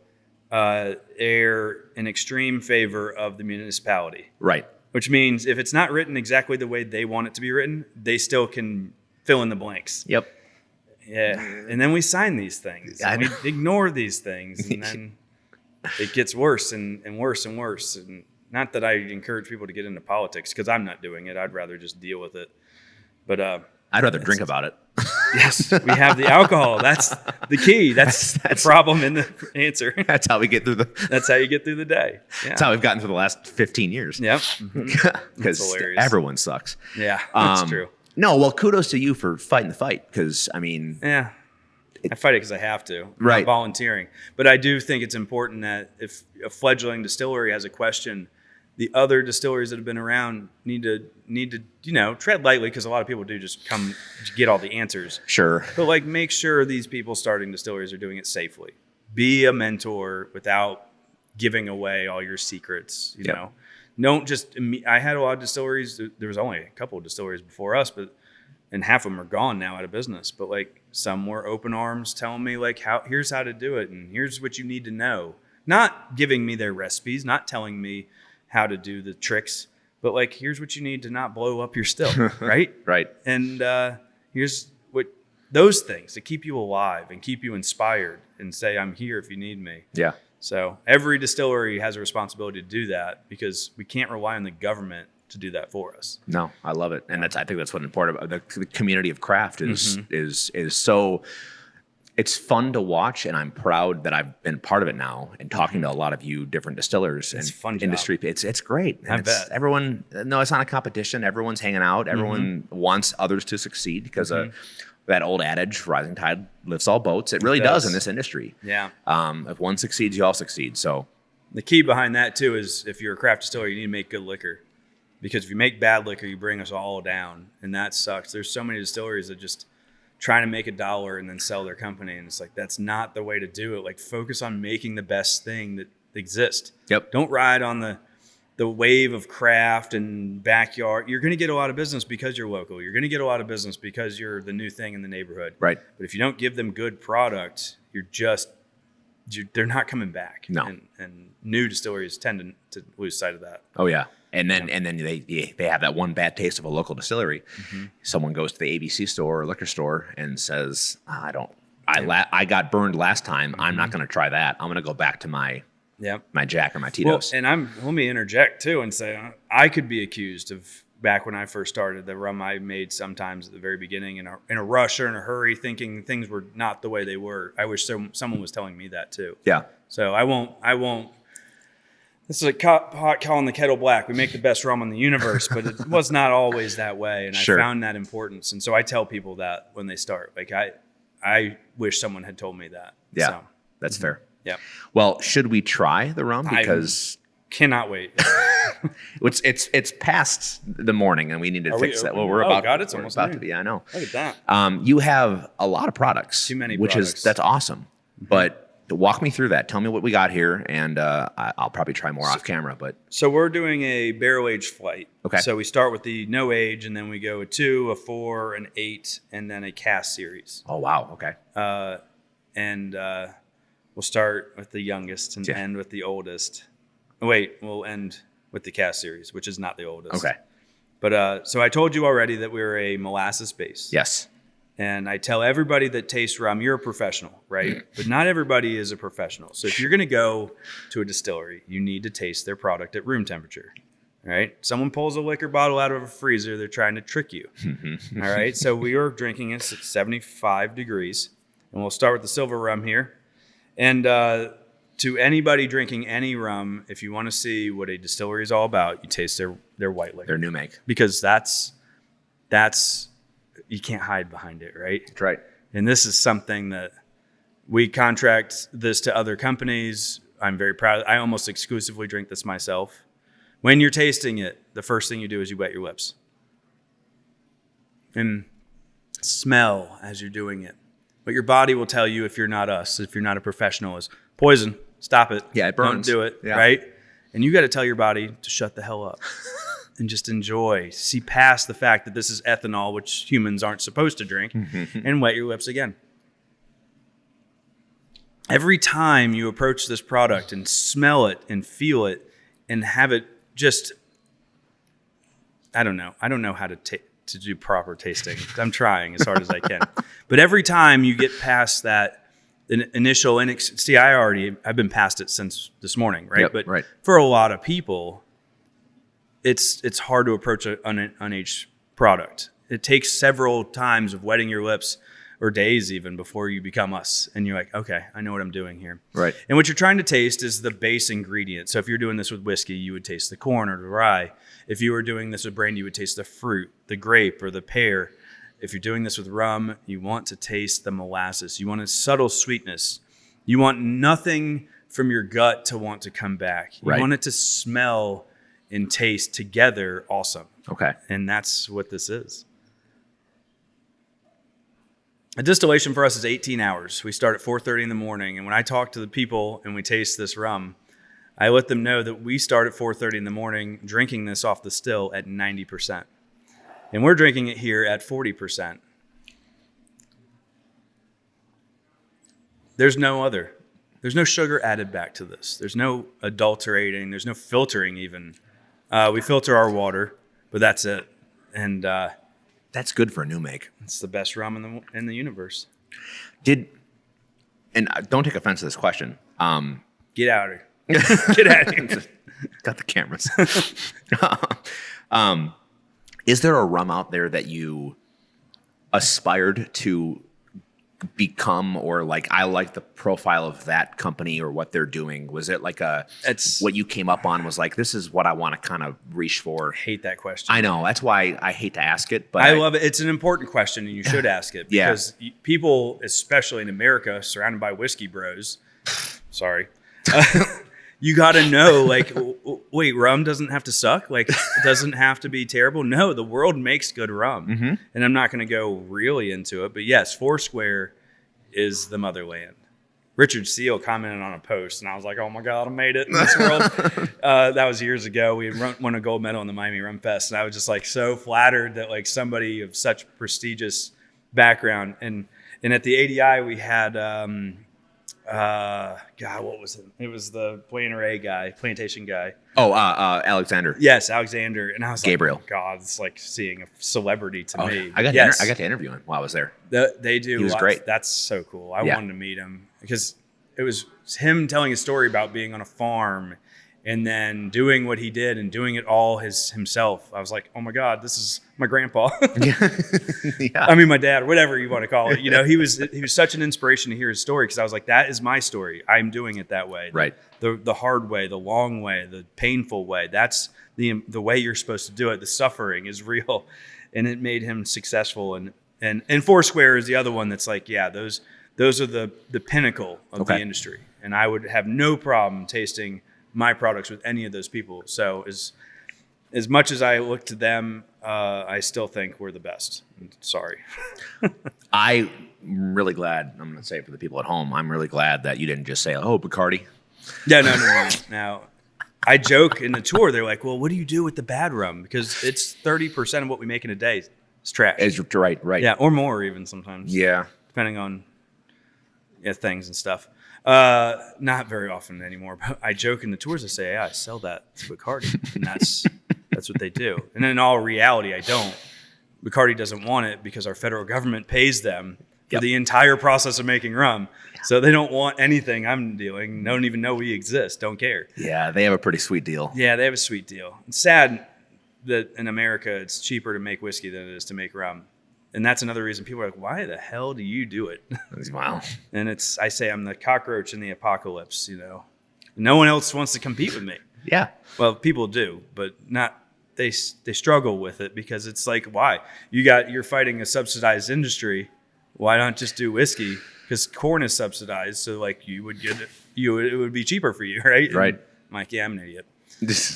they're in extreme favor of the municipality. Right. Which means if it's not written exactly the way they want it to be written, they still can fill in the blanks. Yep. Yeah. And then we sign these things. And we ignore these things. And then it gets worse and worse and worse. And not that I encourage people to get into politics, because I'm not doing it. I'd rather just deal with it. But I'd rather drink about it. Yes, we have the alcohol. That's the key. That's the problem in the answer. That's how we get through That's how you get through the day. Yeah. That's how we've gotten through the last 15 years. Yep. Because everyone sucks. Yeah, that's true. No, well, kudos to you for fighting the fight. Because, I mean... Yeah. I fight it because I have to. I'm right. not volunteering. But I do think it's important that if a fledgling distillery has a question, the other distilleries that have been around need to tread lightly, because a lot of people do just come to get all the answers. Sure. But make sure these people starting distilleries are doing it safely. Be a mentor without giving away all your secrets. You know, don't just. I had a lot of distilleries. There was only a couple of distilleries before us, and half of them are gone now, out of business. But some were open arms, telling me here's how to do it, and here's what you need to know. Not giving me their recipes, not telling me how to do the tricks, but here's what you need to not blow up your still, right? Right. And here's what those things to keep you alive and keep you inspired and say, I'm here if you need me. Yeah. So every distillery has a responsibility to do that, because we can't rely on the government to do that for us. No, I love it. And I think that's what important about the community of craft is so. It's fun to watch, and I'm proud that I've been part of it now and talking to a lot of you different distillers and fun industry. Job. It's great. And I bet. Everyone, no, it's not a competition. Everyone's hanging out. Everyone wants others to succeed, because that old adage, rising tide lifts all boats. It really does in this industry. Yeah. If one succeeds, you all succeed. So the key behind that too is, if you're a craft distiller, you need to make good liquor, because if you make bad liquor, you bring us all down, and that sucks. There's so many distilleries that just trying to make $1 and then sell their company. And it's that's not the way to do it. Focus on making the best thing that exists. Yep. Don't ride on the wave of craft and backyard. You're going to get a lot of business because you're local. You're going to get a lot of business because you're the new thing in the neighborhood. Right. But if you don't give them good product, they're not coming back. No. And new distilleries tend to lose sight of that. Oh yeah. And then they have that one bad taste of a local distillery. Someone goes to the ABC store or liquor store and says, I got burned last time. I'm not going to try that. I'm going to go back to my Jack or my Tito's. Well, and let me interject too and say, I could be accused of, back when I first started, the rum I made sometimes at the very beginning in a rush or in a hurry, thinking things were not the way they were. I wish someone was telling me that too. Yeah. So I won't. This is like hot calling the kettle black. We make the best rum in the universe, but it was not always that way. And I found that importance. And so I tell people that when they start, I wish someone had told me that. Yeah, so, that's fair. Yeah. Well, should we try the rum? Because cannot wait. it's past the morning, and we need to fix that. Well, we're it's almost about to be. I know. Look at that. You have a lot of products. Too many products. That's awesome. But walk me through that. Tell me what we got here, and I'll probably try more off camera. But so we're doing a barrel aged flight. Okay. So we start with the no age, and then we go a 2, a 4, an 8, and then a cast series. Oh wow. Okay. And we'll start with the youngest and end with the oldest. We'll end with the cast series, which is not the oldest. Okay. But so I told you already that we're a molasses base. Yes. And I tell everybody that tastes rum, you're a professional, right? But not everybody is a professional. So if you're going to go to a distillery, you need to taste their product at room temperature, right? Someone pulls a liquor bottle out of a freezer, they're trying to trick you, all right? So we are drinking it at 75 degrees, and we'll start with the silver rum here. And to anybody drinking any rum, if you want to see what a distillery is all about, you taste their white liquor. Their new make. Because that's you can't hide behind it, right? That's right. And this is something that we contract this to other companies. I'm very proud. I almost exclusively drink this myself. When you're tasting it, the first thing you do is you wet your lips. And smell as you're doing it. What your body will tell you, if you're not us, if you're not a professional, is poison. Stop it. Yeah, it burns. Don't do it, right? And you got to tell your body to shut the hell up. And just enjoy, see past the fact that this is ethanol, which humans aren't supposed to drink, and wet your lips again. Every time you approach this product and smell it and feel it and have it just, I don't know how to do proper tasting. I'm trying as hard as I can. But every time you get past that initial, I've been past it since this morning, right? Yep, but right. For a lot of people, it's hard to approach an unaged product. it takes several times of wetting your lips or days even before you become us. And you're like, okay, I know what I'm doing here. Right. And what you're trying to taste is the base ingredient. So if you're doing this with whiskey, you would taste the corn or the rye. If you were doing this with brandy, you would taste the fruit, the grape or the pear. If you're doing this with rum, you want to taste the molasses. You want a subtle sweetness. You want nothing from your gut to want to come back. You want it to smell and taste together awesome. Okay. And that's what this is. A distillation for us is 18 hours. We start at 4:30 in the morning. And when I talk to the people and we taste this rum, I let them know that we start at 4:30 in the morning drinking this off the still at 90%. And we're drinking it here at 40%. There's no other. There's no sugar added back to this. There's no adulterating. There's no filtering even. We filter our water, but that's it. And that's good for a new make. It's the best rum in the universe. And don't take offense to this question. Get out of here. Get out of here. Got the cameras. Is there a rum out there that you aspired to become, or like, I like the profile of that company or what they're doing? Was it like what you came up on was like, this is what I want to kind of reach for? I hate that question. I know. That's why I hate to ask it. But I love it. It's an important question and you should ask it because people, especially in America, surrounded by whiskey bros, sorry, you got to know, like, wait, rum doesn't have to suck? Like, it doesn't have to be terrible? No, the world makes good rum. Mm-hmm. And I'm not going to go really into it. But yes, Foursquare is the motherland. Richard Seal commented on a post, and I was like, oh, my God, I made it in this world. That was years ago. We had won a gold medal in the Miami Rum Fest, and I was just, like, so flattered that, like, somebody of such prestigious background. And at the ADI, we had God, what was it? It was the plantation guy. Oh, Alexander. Yes, Alexander. And I was Gabriel. Like, oh, God, it's like seeing a celebrity to me. I got to interview him while I was there. They do. He was great. That's so cool. I wanted to meet him because it was him telling a story about being on a farm and then doing what he did and doing it all himself. I was like, oh my God, this is my grandpa. Yeah. I mean, my dad, whatever you want to call it. You know, he was such an inspiration to hear his story because I was like, that is my story. I'm doing it that way. Right. The hard way, the long way, the painful way. That's the way you're supposed to do it. The suffering is real. And it made him successful. And Foursquare is the other one that's like, yeah, those are the pinnacle of the industry. And I would have no problem tasting my products with any of those people. So as much as I look to them, I still think we're the best. Sorry. I'm really glad, I'm going to say it for the people at home, I'm really glad that you didn't just say, oh, Bacardi. Yeah, no. Now, I joke in the tour, they're like, well, what do you do with the bad rum? Because it's 30% of what we make in a day is trash. Right. Yeah, or more even sometimes. Yeah. Depending on things and stuff. Not very often anymore, but I joke in the tours. I say, I sell that to Bacardi, and that's what they do. And in all reality, I don't. Bacardi doesn't want it because our federal government pays them for the entire process of making rum. Yeah. So they don't want anything I'm dealing. Don't even know we exist. Don't care. Yeah, they have a pretty sweet deal. Yeah, they have a sweet deal. It's sad that in America it's cheaper to make whiskey than it is to make rum. And that's another reason people are like, why the hell do you do it? Wow. And I say I'm the cockroach in the apocalypse, you know. No one else wants to compete with me. Yeah. Well, people do, but not they struggle with it because it's like, why? You're fighting a subsidized industry. Why not just do whiskey? Because corn is subsidized, so like you would get it. It would be cheaper for you, right? Right. And I'm like, yeah, I'm an idiot.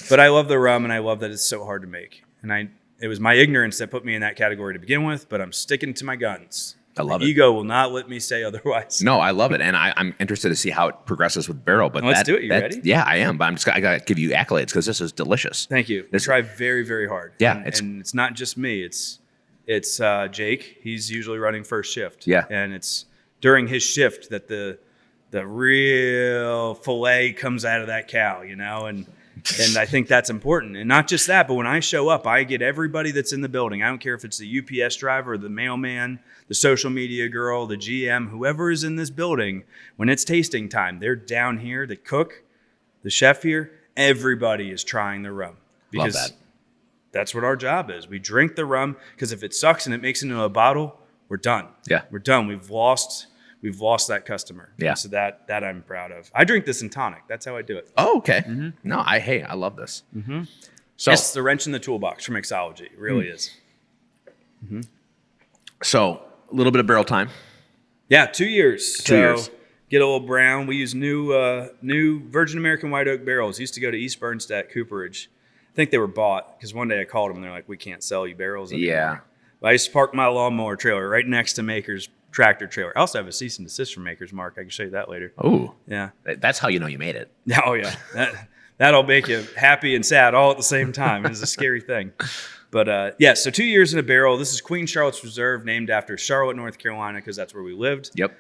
But I love the rum, and I love that it's so hard to make. And it was my ignorance that put me in that category to begin with, but I'm sticking to my guns. I love it. Ego will not let me say otherwise. No, I love it, and I'm interested to see how it progresses with barrel. But let's do it. You ready? Yeah, I am. But I got to give you accolades because this is delicious. Thank you. We try very, very hard. Yeah, and it's not just me. It's Jake. He's usually running first shift. Yeah, and it's during his shift that the real fillet comes out of that cow, you know, and I think that's important. And not just that, but when I show up, I get everybody that's in the building. I don't care if it's the UPS driver, the mailman, the social media girl, the GM, whoever is in this building, when it's tasting time, they're down here, the cook, the chef here, everybody is trying the rum. Love that. that's what our job is. We drink the rum because if it sucks and it makes it into a bottle, we're done. Yeah. We're done. We've lost that customer. Yeah. And so that I'm proud of. I drink this in tonic. That's how I do it. Oh, okay. No, I love this. So It's the wrench in the toolbox for mixology. It really is. So a little bit of barrel time. Yeah, 2 years. 2 years. Get a little brown. We use new Virgin American White Oak barrels. Used to go to East Bernstadt Cooperage. I think they were bought because one day I called them and they're like, we can't sell you barrels anymore. Yeah. But I used to park my lawnmower trailer right next to Maker's tractor trailer. I also have a cease and desist from Maker's, Mark. I can show you that later. Oh, Yeah. that's how you know you made it. Oh, yeah. That'll make you happy and sad all at the same time. It's a scary thing. But, yeah, so 2 years in a barrel. This is Queen Charlotte's Reserve, named after Charlotte, North Carolina, because that's where we lived. Yep.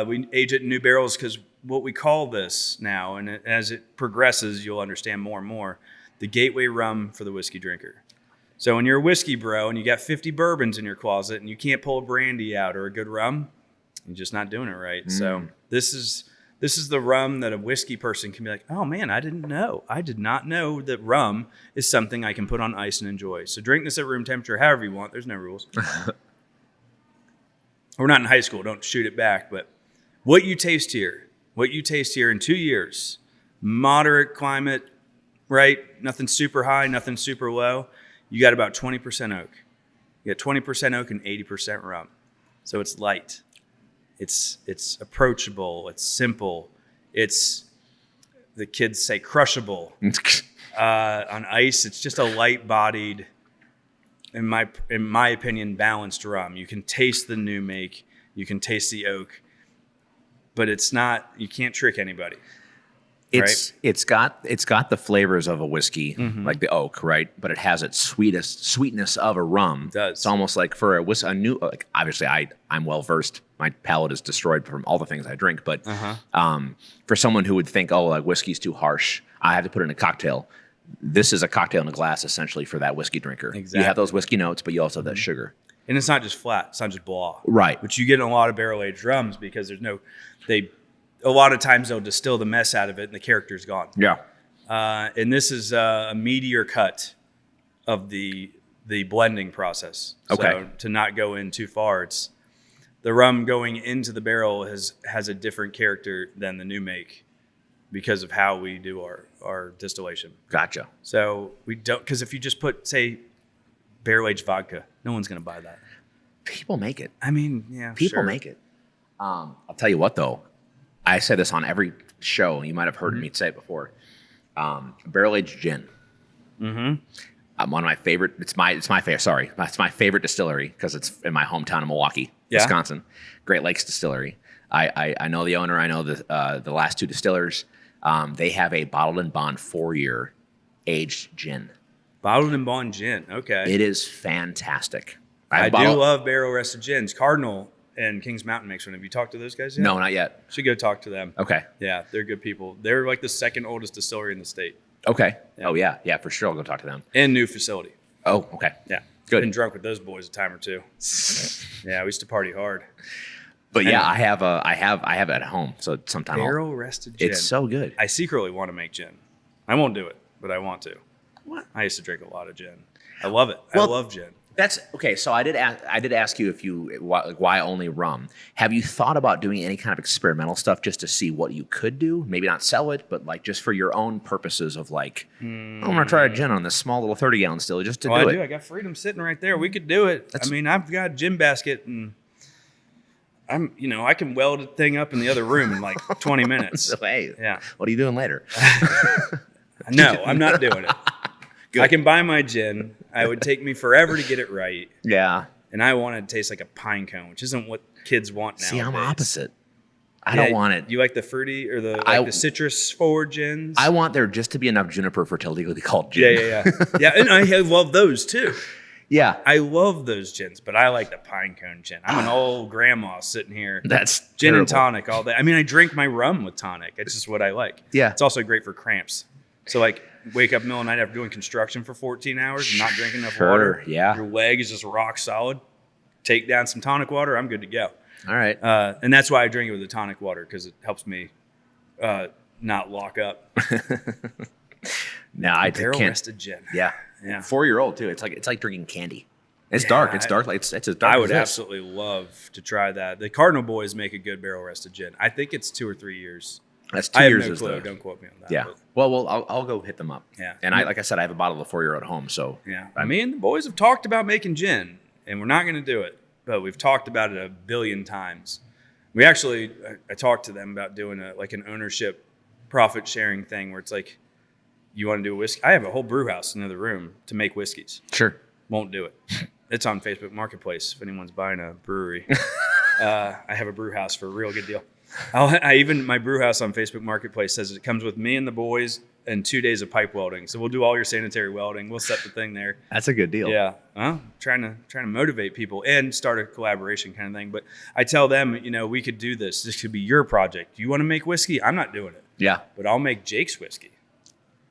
We age it in new barrels because what we call this now, and as it progresses, you'll understand more and more, the gateway rum for the whiskey drinker. So when you're a whiskey bro and you got 50 bourbons in your closet and you can't pull a brandy out or a good rum, you're just not doing it right. So this is the rum that a whiskey person can be like, oh man, I didn't know. I did not know that rum is something I can put on ice and enjoy. So drink this at room temperature, however you want. There's no rules. We're not in high school. Don't shoot it back. But what you taste here in 2 years, moderate climate, right? Nothing super high, nothing super low. You got about 20% oak. You got 20% oak and 80% rum. So it's light. It's approachable. It's simple. It's, the kids say, crushable. On ice, it's just a light-bodied, in my opinion, balanced rum. You can taste the new make. You can taste the oak. But it's not, you can't trick anybody. It's got the flavors of a whiskey, like the oak, right? But it has its sweetness of a rum. It does. It's almost like for a new, like, obviously I'm well versed. My palate is destroyed from all the things I drink. But for someone who would think, oh, like whiskey's too harsh, I have to put it in a cocktail. This is a cocktail in a glass, essentially, for that whiskey drinker. Exactly. You have those whiskey notes, but you also have that sugar. And it's not just flat. It's not just blah. Right. Which you get in a lot of barrel-aged rums because a lot of times they'll distill the mess out of it and the character's gone. Yeah. And this is a meatier cut of the blending process. Okay. So to not go in too far, it's the rum going into the barrel has a different character than the new make because of how we do our distillation. Gotcha. So we don't, because if you just put, say, barrel-aged vodka, no one's going to buy that. People make it. I mean, yeah, People sure. make it. I'll tell you what, though. I say this on every show. You might have heard me say it before. Barrel-aged gin. One of my favorite. It's my favorite. Sorry, it's my favorite distillery because it's in my hometown of Milwaukee, Wisconsin. Great Lakes Distillery. I know the owner. I know the last two distillers. They have a bottled and bond 4-year aged gin. Bottled and bond gin. Okay. It is fantastic. I do love barrel rested gins. Cardinal and Kings Mountain makes one. Have you talked to those guys yet? No, not yet. Should go talk to them. Okay. Yeah, they're good people. They're like the second oldest distillery in the state. Okay. Yeah. Oh yeah, for sure. I'll go talk to them. And new facility. Oh, okay. Yeah. Good. Been drunk with those boys a time or two. Yeah, we used to party hard. But yeah, Anyway. I have it at home. So sometime Barrel rested gin. It's so good. I secretly want to make gin. I won't do it, but I want to. What? I used to drink a lot of gin. I love it. Well, I love gin. That's okay. So I did ask you why only rum. Have you thought about doing any kind of experimental stuff just to see what you could do? Maybe not sell it, but like just for your own purposes of like, I'm gonna try a gin on this small little 30-gallon still just to do it. I got Freedom sitting right there. We could do it. I mean, I've got a gin basket and I can weld a thing up in the other room in like 20 minutes. So, hey, yeah. What are you doing later? No, I'm not doing it. I can buy my gin. It would take me forever to get it right. Yeah. And I want it to taste like a pine cone, which isn't what kids want now. See, I'm opposite. I don't want it. You like the fruity or the citrus forward gins? I want there just to be enough juniper for it to legally be called gin. Yeah. Yeah, and I love those too. Yeah. I love those gins, but I like the pine cone gin. I'm an old grandma sitting here. That's gin terrible. and tonic all day. I mean, I drink my rum with tonic. It's just what I like. Yeah. It's also great for cramps. So like wake up in the middle of the night after doing construction for 14 hours and not drinking enough water. Yeah. Your leg is just rock solid. Take down some tonic water. I'm good to go. All right. And that's why I drink it with the tonic water because it helps me not lock up. No, I barrel can't. rested gin. Yeah. Yeah. 4-year-old too. It's like drinking candy. It's dark. It's dark. It's as dark. I as would this. absolutely love to try that. The Cardinal Boys make a good barrel rested gin. I think it's 2 or 3 years. That's 2 I have years. no is clue. the Don't quote me on that. yeah. But Well, I'll go hit them up. Yeah. And like I said, I have a bottle of 4-year-old at home. So yeah. Me and the boys have talked about making gin, and we're not going to do it, but we've talked about it a billion times. We actually, I talked to them about doing an ownership profit sharing thing where it's like, you want to do a whiskey? I have a whole brew house in the other room to make whiskeys. Sure. Won't do it. It's on Facebook Marketplace if anyone's buying a brewery. I have a brew house for a real good deal. My brew house on Facebook Marketplace says it comes with me and the boys and 2 days of pipe welding. So we'll do all your sanitary welding. We'll set the thing there. That's a good deal. Yeah. Well, trying to motivate people and start a collaboration kind of thing. But I tell them, we could do this. This could be your project. You want to make whiskey? I'm not doing it. Yeah. But I'll make Jake's whiskey.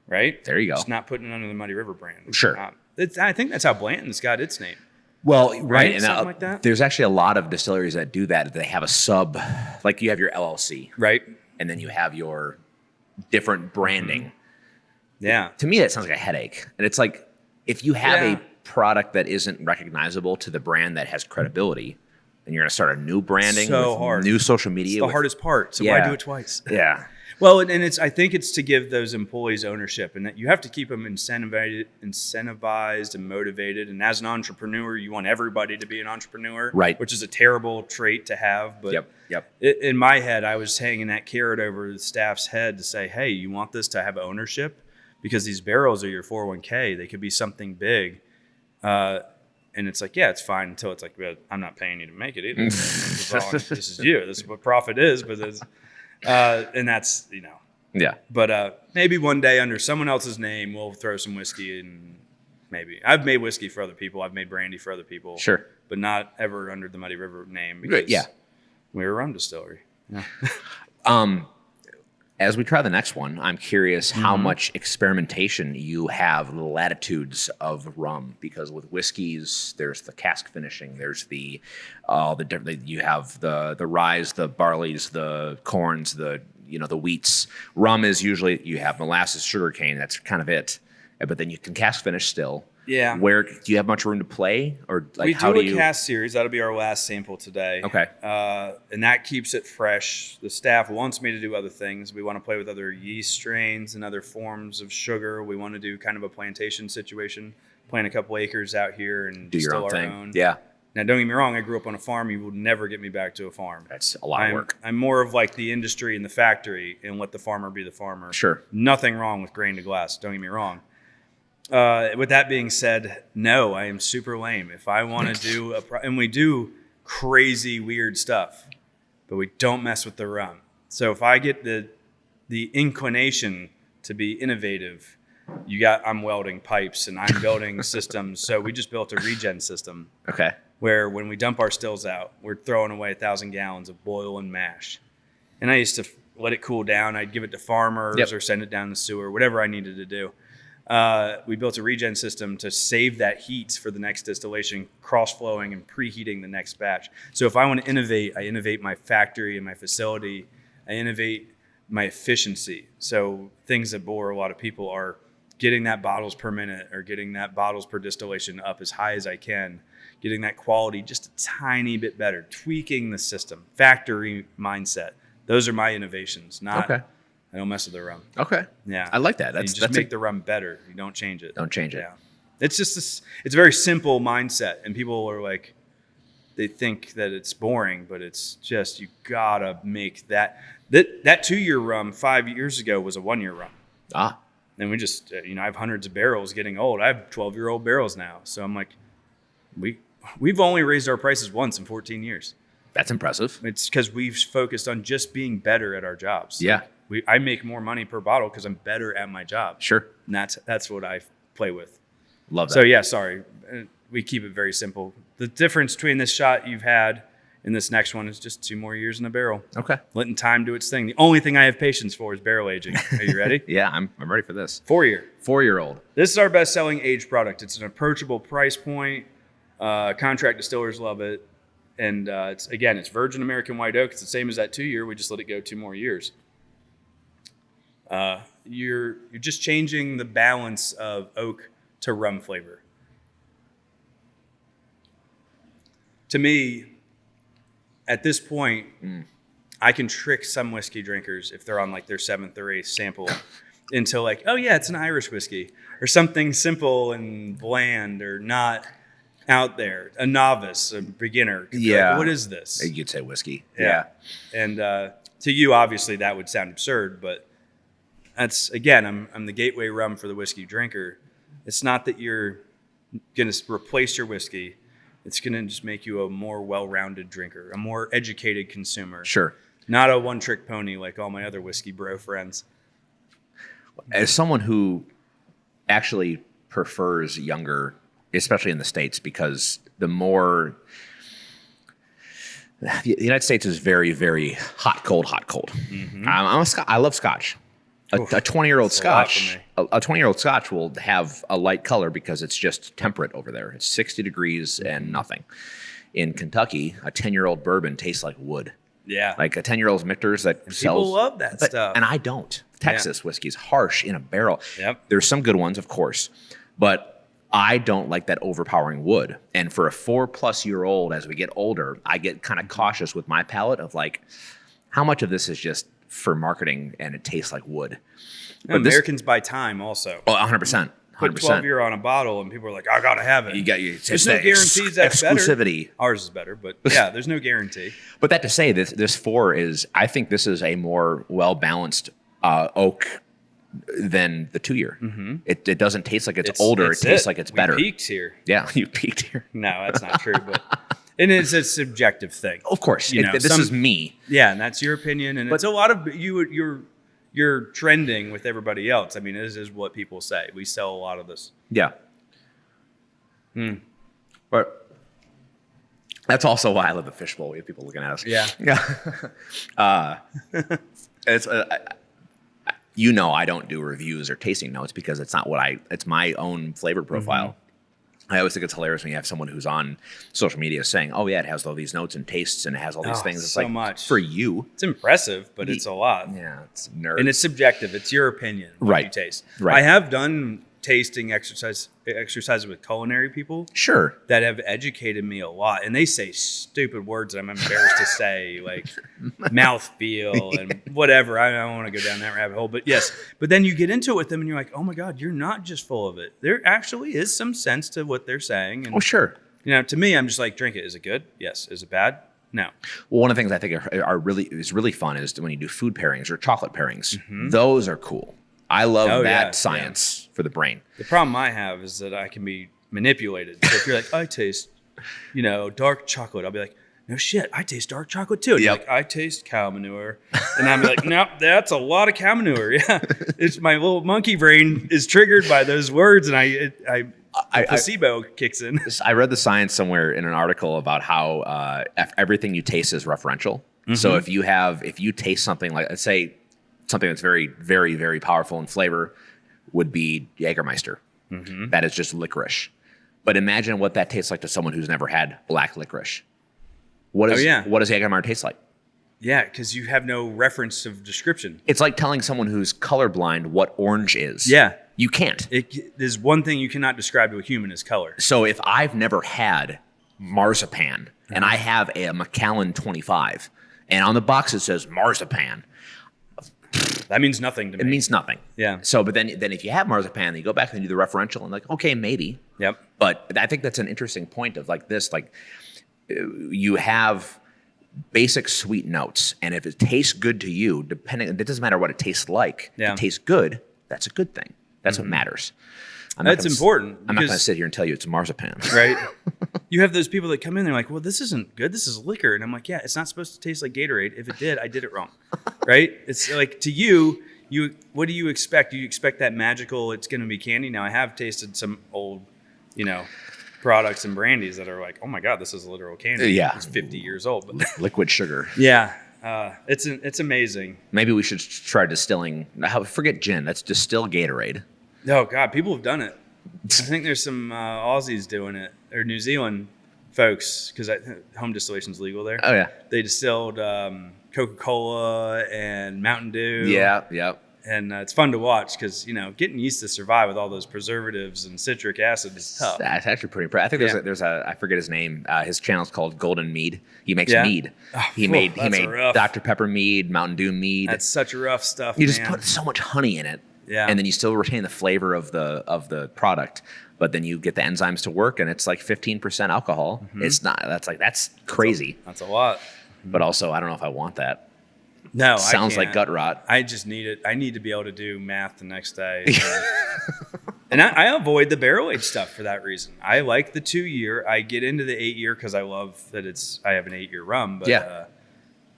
Right? There you go. Just not putting it under the Muddy River brand. Sure. I think that's how Blanton's got its name. Well, right. And Something like that. There's actually a lot of distilleries that do that. They have a sub, like you have your LLC. Right. And then you have your different branding. Mm-hmm. Yeah. To me, that sounds like a headache. And it's like, if you have Yeah. a product that isn't recognizable to the brand that has credibility, and you're going to start a new branding So with hard. new social media. It's the hardest part. So why do it twice? Yeah. Well, and I think it's to give those employees ownership, and that you have to keep them incentivized and motivated. And as an entrepreneur, you want everybody to be an entrepreneur, Right. Which is a terrible trait to have. But Yep. in my head, I was hanging that carrot over the staff's head to say, hey, you want this to have ownership? Because these barrels are your 401k. They could be something big. And it's like, yeah, it's fine until it's like, well, I'm not paying you to make it either. This is you. This is what profit is. But and that's, Yeah. But maybe one day under someone else's name, we'll throw some whiskey and maybe. I've made whiskey for other people. I've made brandy for other people. Sure. But not ever under the Muddy River name because we're a rum distillery. Yeah. As we try the next one, I'm curious how much experimentation you have, the latitudes of rum, because with whiskeys, there's the cask finishing, there's the different. You have the rye, the barleys, the corns, the wheats. Rum is usually you have molasses, sugarcane. That's kind of it, but then you can cask finish still. Yeah. Where do you have much room to play, or like We how do do a you? cast series. That'll be our last sample today. Okay. And that keeps it fresh. The staff wants me to do other things. We want to play with other yeast strains and other forms of sugar. We want to do kind of a plantation situation, plant a couple acres out here and Do your distill own our thing. own. Yeah. Now, don't get me wrong. I grew up on a farm. You will never get me back to a farm. That's a lot of work. I'm more of like the industry and the factory and let the farmer be the farmer. Sure. Nothing wrong with grain to glass. Don't get me wrong. With that being said, no, I am super lame. If I want to do and we do crazy weird stuff, but we don't mess with the rum. So if I get the inclination to be innovative, I'm welding pipes and I'm building systems. So we just built a regen system. Okay. Where when we dump our stills out, we're throwing away 1,000 gallons of boil and mash. And I used to let it cool down. I'd give it to farmers or send it down the sewer, whatever I needed to do. We built a regen system to save that heat for the next distillation, cross-flowing and preheating the next batch. So if I want to innovate, I innovate my factory and my facility. I innovate my efficiency. So things that bore a lot of people are getting that bottles per minute or getting that bottles per distillation up as high as I can, getting that quality just a tiny bit better, tweaking the system, factory mindset. Those are my innovations, not I don't mess with the rum. Okay. Yeah. I like that. You just make the rum better. You don't change it. Don't change it. Yeah. It's just it's a very simple mindset. And people are like, they think that it's boring, but it's just, you gotta make that 2-year rum 5 years ago was a 1-year rum. Ah. And we just, I have hundreds of barrels getting old. I have 12-year-old barrels now. So I'm like, we've only raised our prices once in 14 years. That's impressive. It's because we've focused on just being better at our jobs. Yeah. I make more money per bottle because I'm better at my job. Sure. And that's what I play with. Love that. So yeah, sorry. We keep it very simple. The difference between this shot you've had and this next one is just 2 more years in a barrel. Okay. Letting time do its thing. The only thing I have patience for is barrel aging. Are you ready? Yeah, I'm ready for this. 4-year. 4-year-old. This is our best-selling aged product. It's an approachable price point. Contract distillers love it. And it's virgin American white oak. It's the same as that 2-year. We just let it go 2 more years. You're just changing the balance of oak to rum flavor. To me, at this point, I can trick some whiskey drinkers if they're on like their 7th or 8th sample into like, oh yeah, it's an Irish whiskey or something simple and bland or not out there. A novice, a beginner. Yeah. Like, what is this? You'd say whiskey. Yeah. And to you, obviously, that would sound absurd, but that's, again, I'm the gateway rum for the whiskey drinker. It's not that you're going to replace your whiskey. It's going to just make you a more well-rounded drinker, a more educated consumer. Sure. Not a one-trick pony like all my other whiskey bro friends. As someone who actually prefers younger, especially in the States, because the United States is very, very hot, cold. Mm-hmm. I love Scotch. A 20-year-old Scotch, a 20-year-old Scotch will have a light color because it's just temperate over there. It's 60 degrees and nothing. In Kentucky, a 10-year-old bourbon tastes like wood. Yeah. Like a 10-year-old Michter's that sells. People love that stuff. And I don't. Texas whiskey is harsh in a barrel. Yep. There's some good ones, of course, but I don't like that overpowering wood. And for a 4-plus-year-old, as we get older, I get kind of cautious with my palate of like, how much of this is just for marketing and it tastes like wood. But Americans buy time also. Oh, 100%. Put 12-year on a bottle and people are like, I gotta have it. There's no guarantees that's exclusivity. Better. Ours is better, but yeah, there's no guarantee. But that to say, this 4 is, I think this is a more well-balanced oak than the 2-year. Mm-hmm. It doesn't taste like it's older. It tastes like it's better. We peaked here. Yeah, you peaked here. No, that's not true, but and it's a subjective thing. Of course, this is me. Yeah, and that's your opinion, and it's a lot of you're trending with everybody else. I mean, this is what people say. We sell a lot of this. Yeah. But that's also why I love the fishbowl. We have people looking at us. Yeah. It's I don't do reviews or tasting notes because it's not it's my own flavor profile. Mm-hmm. I always think it's hilarious when you have someone who's on social media saying, oh, yeah, it has all these notes and tastes and it has all these things. It's so much. For you. It's impressive, but it's a lot. Yeah, it's nerd. And it's subjective. It's your opinion. Right. You taste. Right. I have done tasting exercises with culinary people. Sure. That have educated me a lot. And they say stupid words that I'm embarrassed to say, like mouthfeel and whatever. I don't want to go down that rabbit hole. But yes. But then you get into it with them and you're like, oh my God, you're not just full of it. There actually is some sense to what they're saying. And, sure. To me, I'm just like, drink it. Is it good? Yes. Is it bad? No. Well, one of the things I think is really fun is when you do food pairings or chocolate pairings. Mm-hmm. Those are cool. I love that science for the brain. The problem I have is that I can be manipulated. So if you're like, I taste, dark chocolate, I'll be like, no shit, I taste dark chocolate too. And you're like, I taste cow manure. And I'm like, no, that's a lot of cow manure. Yeah. It's my little monkey brain is triggered by those words and I placebo kicks in. I read the science somewhere in an article about how everything you taste is referential. Mm-hmm. So if you taste something like, let's say, something that's very, very, very powerful in flavor would be Jägermeister. Mm-hmm. That is just licorice. But imagine what that tastes like to someone who's never had black licorice. What does Jägermeister taste like? Yeah, because you have no reference of description. It's like telling someone who's colorblind what orange is. Yeah. You can't. There's one thing you cannot describe to a human is color. So if I've never had marzipan and I have a Macallan 25 and on the box it says marzipan, that means nothing to me. It means nothing. Yeah. So, but then if you have marzipan, you go back and do the referential and like, okay, maybe. Yep. But I think that's an interesting point of like this, like you have basic sweet notes, and if it tastes good to you, it doesn't matter what it tastes like. Yeah. If it tastes good, that's a good thing. That's what matters. That's important. I'm not going to sit here and tell you it's marzipan. Right. You have those people that come in, they're like, well, this isn't good. This is liquor. And I'm like, yeah, it's not supposed to taste like Gatorade. If it did, I did it wrong. Right? It's like to you, what do you expect? Do you expect that magical, it's going to be candy? Now, I have tasted some old, products and brandies that are like, oh my God, this is literal candy. Yeah. It's 50 years old. But liquid sugar. Yeah. It's amazing. Maybe we should try distilling. Forget gin. Let's distill Gatorade. Oh, God, people have done it. I think there's some Aussies doing it, or New Zealand folks, because home distillation's legal there. Oh, yeah. They distilled Coca-Cola and Mountain Dew. Yeah, yep. And it's fun to watch because, getting yeast to survive with all those preservatives and citric acid is tough. That's actually pretty impressive. I think there's a I forget his name. His channel's called Golden Mead. He makes mead. He made Dr. Pepper mead, Mountain Dew mead. That's such rough stuff. You just put so much honey in it. Yeah. And then you still retain the flavor of the product, but then you get the enzymes to work, and it's like 15% alcohol. Mm-hmm. It's not. That's crazy. That's a lot. But also, I don't know if I want that. No, sounds like gut rot. I just need it. I need to be able to do math the next day. And I avoid the barrel aged stuff for that reason. I like the 2-year. I get into the 8-year because I love that I have an 8-year rum. But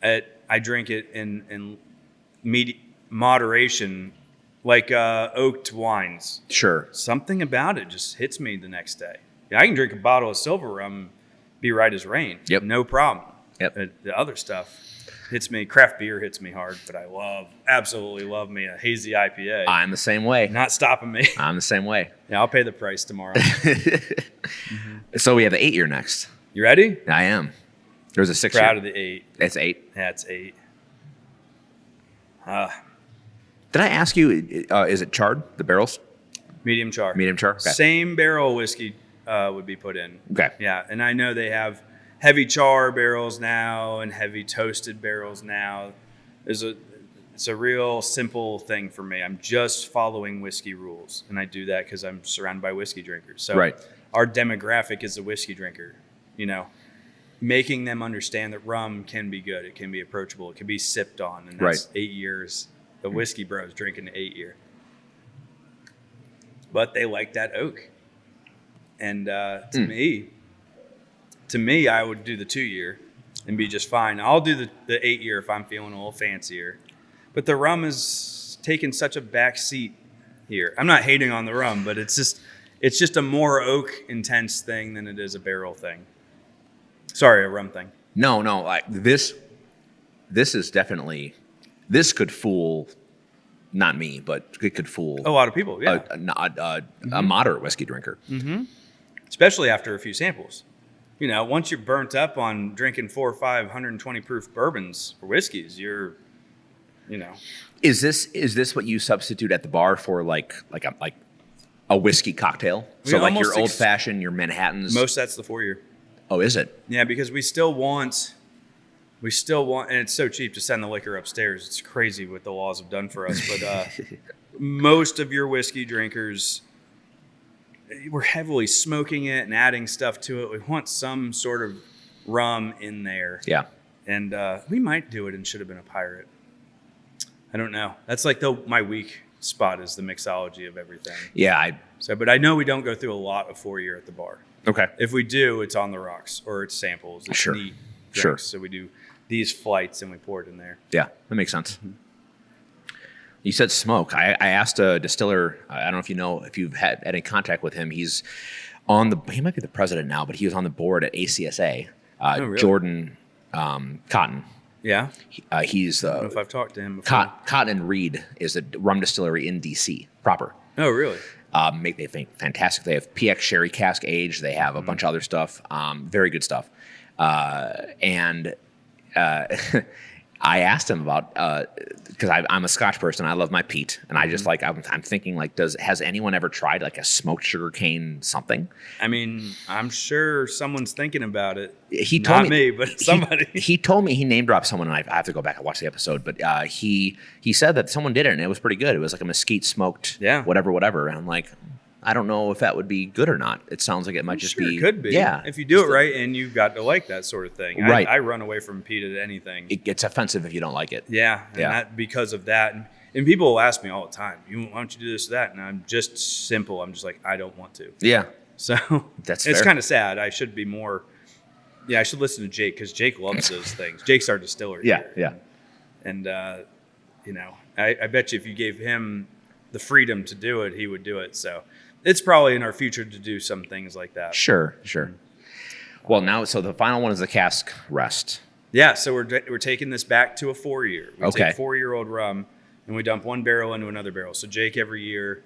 I drink it in moderation, like oaked wines. Sure. Something about it just hits me the next day. I can drink a bottle of silver rum, be right as rain. Yep. No problem. Yep. The other stuff hits me. Craft beer hits me hard, but I absolutely love me a hazy IPA. I'm the same way. Not stopping me. I'm the same way. Yeah, I'll pay the price tomorrow. So we have the 8-year next. You ready? I am. There's a 6-year. Proud of the 8. It's 8. Yeah, it's 8. Did I ask you, is it charred, the barrels? Medium char. Medium char? Okay. Same barrel whiskey would be put in. Okay. Yeah, and I know they have heavy char barrels now and heavy toasted barrels now. It's a real simple thing for me. I'm just following whiskey rules, and I do that because I'm surrounded by whiskey drinkers. So our demographic is a whiskey drinker, making them understand that rum can be good. It can be approachable. It can be sipped on, and that's 8 years. The whiskey bros drinking the 8-year. But they like that oak. And to me, I would do the 2-year and be just fine. I'll do the 8-year if I'm feeling a little fancier. But the rum is taking such a back seat here. I'm not hating on the rum, but it's just a more oak intense thing than it is a barrel thing. Sorry, a rum thing. No. Like this is definitely. This could fool, not me, but it could fool a lot of people. Yeah, a moderate whiskey drinker. Mm-hmm. Especially after a few samples. Once you're burnt up on drinking 4 or 5 120 proof bourbons or whiskeys, you're, Is this what you substitute at the bar for like a whiskey cocktail? So like your old fashioned, your Manhattans. Most that's the 4-year. Oh, is it? Yeah, because we still want, and it's so cheap to send the liquor upstairs. It's crazy what the laws have done for us. But most of your whiskey drinkers, we're heavily smoking it and adding stuff to it. We want some sort of rum in there. Yeah. And we might do it and should have been a pirate. I don't know. That's like my weak spot is the mixology of everything. Yeah. But I know we don't go through a lot of 4-year at the bar. Okay. If we do, it's on the rocks or it's samples. It's sure. neat drinks. Sure. So we do these flights and we pour it in there. Yeah, that makes sense. Mm-hmm. You said smoke. I asked a distiller. I don't know if you've had any contact with him. He might be the president now, but he was on the board at ACSA. Really? Jordan Cotton. Yeah. He's I don't know if I've talked to him before. Cotton and Reed is a rum distillery in DC proper. Oh, really? They think fantastic. They have PX Sherry cask aged. They have a bunch of other stuff. Very good stuff. I asked him about because I'm a Scotch person. I love my peat, and I just I'm thinking has anyone ever tried like a smoked sugarcane something? I mean, I'm sure someone's thinking about it. He told me, but somebody. He told me he name dropped someone, and I have to go back and watch the episode. But he said that someone did it, and it was pretty good. It was like a mesquite smoked, whatever. And I'm like, I don't know if that would be good or not. It sounds like it might just be. It could be. Yeah. If you do it right and you've got to like that sort of thing. Right. I run away from peat at anything. It gets offensive if you don't like it. Yeah. And that because of that. And people will ask me all the time, why don't you do this or that? And I'm just simple. I'm just like, I don't want to. Yeah. So that's it's fair. kind of sad. I should be more. Yeah, I should listen to Jake because Jake loves those things. Jake's our distiller. Yeah. Here. Yeah. And, I bet you if you gave him the freedom to do it, he would do it. So it's probably in our future to do some things like that. Sure. Well, so the final one is the cask rest. Yeah, so we're taking this back to a 4-year. We Okay. take 4-year-old rum, and we dump one barrel into another barrel. So Jake every year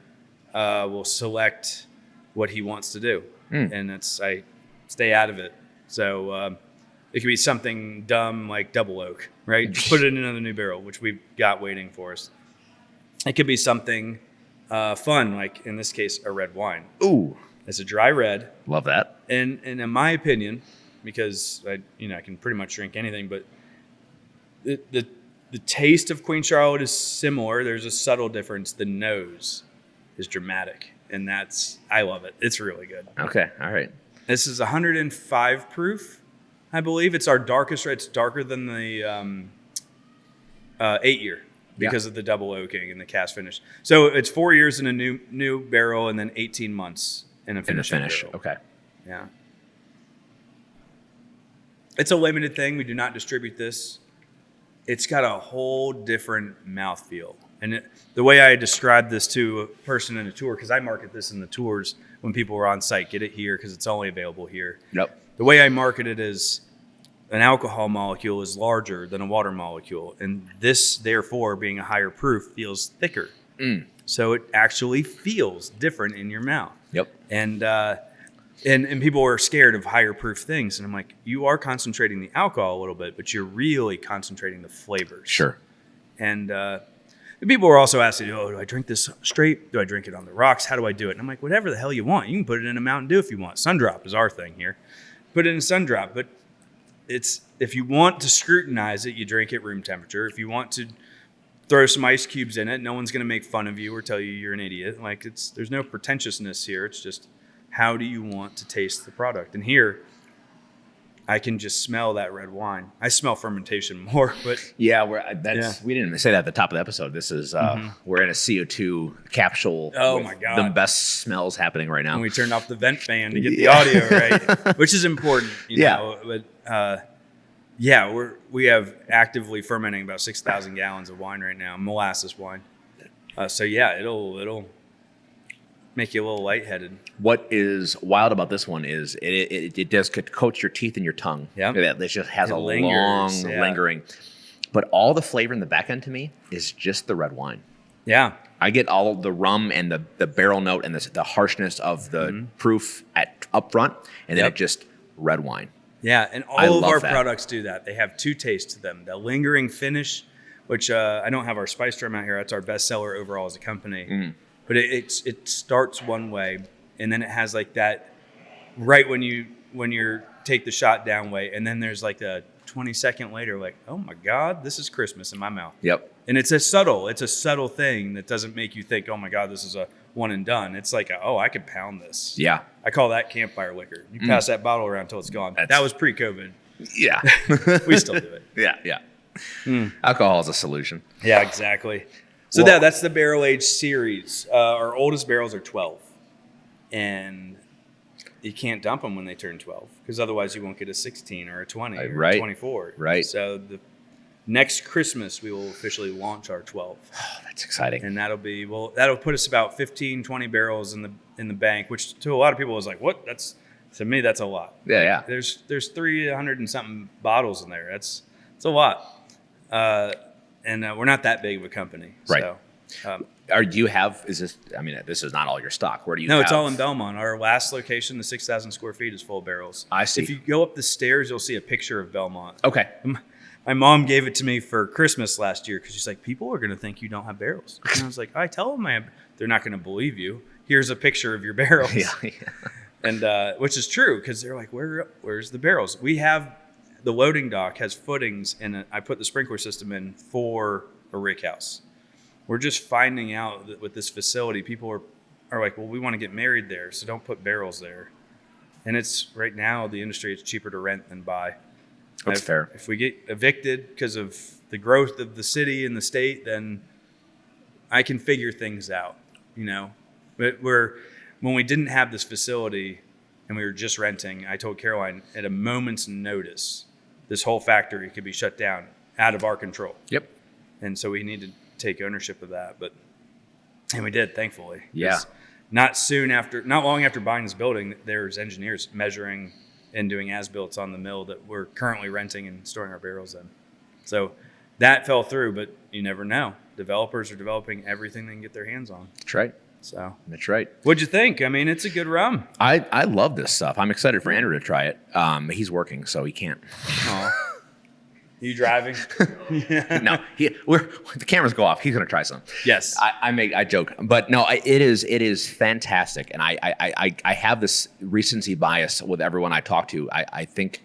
will select what he wants to do, and I stay out of it. So it could be something dumb like double oak, right? Just put it in another new barrel, which we've got waiting for us. it could be something fun, like in this case, a red wine. Ooh, It's a dry red. love that. And in my opinion, because I can pretty much drink anything, but the taste of Queen Charlotte is similar. There's a subtle difference. The nose is dramatic, and I love it. It's really good. Okay, all right. This is 105 proof, I believe. It's our darkest red. It's darker than the 8-year because of the double oaking and the cast finish. So it's 4 years in a new barrel, and then 18 months in a finish. Okay. Yeah. It's a limited thing. We do not distribute this. It's got a whole different mouthfeel. And the way I described this to a person in a tour, because I market this in the tours when people are on site, get it here because it's only available here. Yep. The way I market it is an alcohol molecule is larger than a water molecule. And this, therefore, being a higher proof, feels thicker. So it actually feels different in your mouth. Yep. And people are scared of higher proof things. And I'm like, you are concentrating the alcohol a little bit, but you're really concentrating the flavors. Sure. And people were also asking, do I drink this straight? Do I drink it on the rocks? How do I do it? And I'm like, whatever the hell you want. You can put it in a Mountain Dew if you want. Sundrop is our thing here. Put it in a Sundrop. But if you want to scrutinize it, you drink it room temperature. If you want to throw some ice cubes in it, no one's going to make fun of you or tell you you're an idiot. Like there's no pretentiousness here. It's just, how do you want to taste the product? And here, I can just smell that red wine. I smell fermentation more, but yeah, we didn't even say that at the top of the episode. This is we're in a CO2 capsule. Oh my God, the best smells happening right now. And we turned off the vent fan to get the audio right, which is important. You know, but we have actively fermenting about 6,000 gallons of wine right now, molasses wine. So yeah, it'll make you a little lightheaded. What is wild about this one is it does coat your teeth and your tongue. Yeah, it just has long lingering. But all the flavor in the back end to me is just the red wine. Yeah, I get all of the rum and the barrel note and the harshness of the proof up front, and then it just red wine. Yeah, and all of our products do that. They have two tastes to them. The lingering finish, which I don't have our spice drum out here. That's our best seller overall as a company. But it starts one way, and then it has like that right when you take the shot down way, and then there's like a 20-second later, like, oh my God, this is Christmas in my mouth. Yep. And it's a subtle thing that doesn't make you think, oh my God, this is a one and done. It's like, I could pound this. Yeah. I call that campfire liquor. You pass that bottle around until it's gone. That was pre-COVID. Yeah. We still do it. Yeah. Alcohol is a solution. Yeah, exactly. So that's the barrel age series. Our oldest barrels are 12, and you can't dump them when they turn 12 because otherwise you won't get a 16 or a 20 or a 24. Right. So the next Christmas we will officially launch our 12. Oh, that's exciting. And that'll put us about 15, 20 barrels in the bank, which to a lot of people is like, what? To me that's a lot. Yeah, yeah. There's 300 and something bottles in there. It's a lot. And we're not that big of a company. Right. So, this is not all your stock. Where do you No, it's all in Belmont. Our last location, the 6,000 square feet, is full of barrels. I see. If you go up the stairs, you'll see a picture of Belmont. Okay. My mom gave it to me for Christmas last year because she's like, people are going to think you don't have barrels. And I was like, I tell them they're not going to believe you. Here's a picture of your barrels. Yeah. And which is true because they're like, where's the barrels? We have... The loading dock has footings, and I put the sprinkler system in for a rick house. We're just finding out that with this facility, people are like, well, we want to get married there, so don't put barrels there. And it's right now, the industry, it's cheaper to rent than buy. That's fair. If we get evicted because of the growth of the city and the state, then I can figure things out, But when we didn't have this facility and we were just renting, I told Caroline at a moment's notice, this whole factory could be shut down out of our control. Yep. And so we need to take ownership of that. And we did, thankfully. Yeah. Not long after buying this building, there's engineers measuring and doing as-builts on the mill that we're currently renting and storing our barrels in. So that fell through, but you never know. Developers are developing everything they can get their hands on. That's right. So that's right. What'd you think? I mean, it's a good rum. I love this stuff. I'm excited for Andrew to try it. He's working, so he can't. You driving? No, the cameras go off. He's gonna try some. Yes. I joke, but no, it is fantastic, and I have this recency bias with everyone I talk to. I think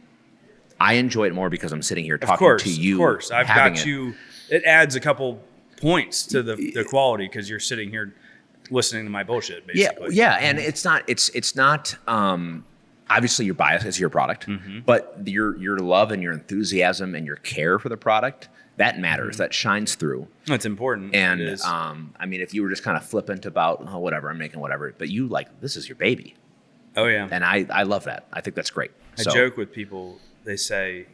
I enjoy it more because I'm sitting here talking to you. Of course, I've got you. It adds a couple points to the quality because you're sitting here listening to my bullshit, basically. Yeah, and it's not. Obviously, your bias is your product, but your love and your enthusiasm and your care for the product, that matters. That shines through. That's important. And I mean, if you were just kind of flippant about whatever, I'm making whatever, but you this is your baby. Oh yeah. And I love that. I think that's great. I joke with people. They say,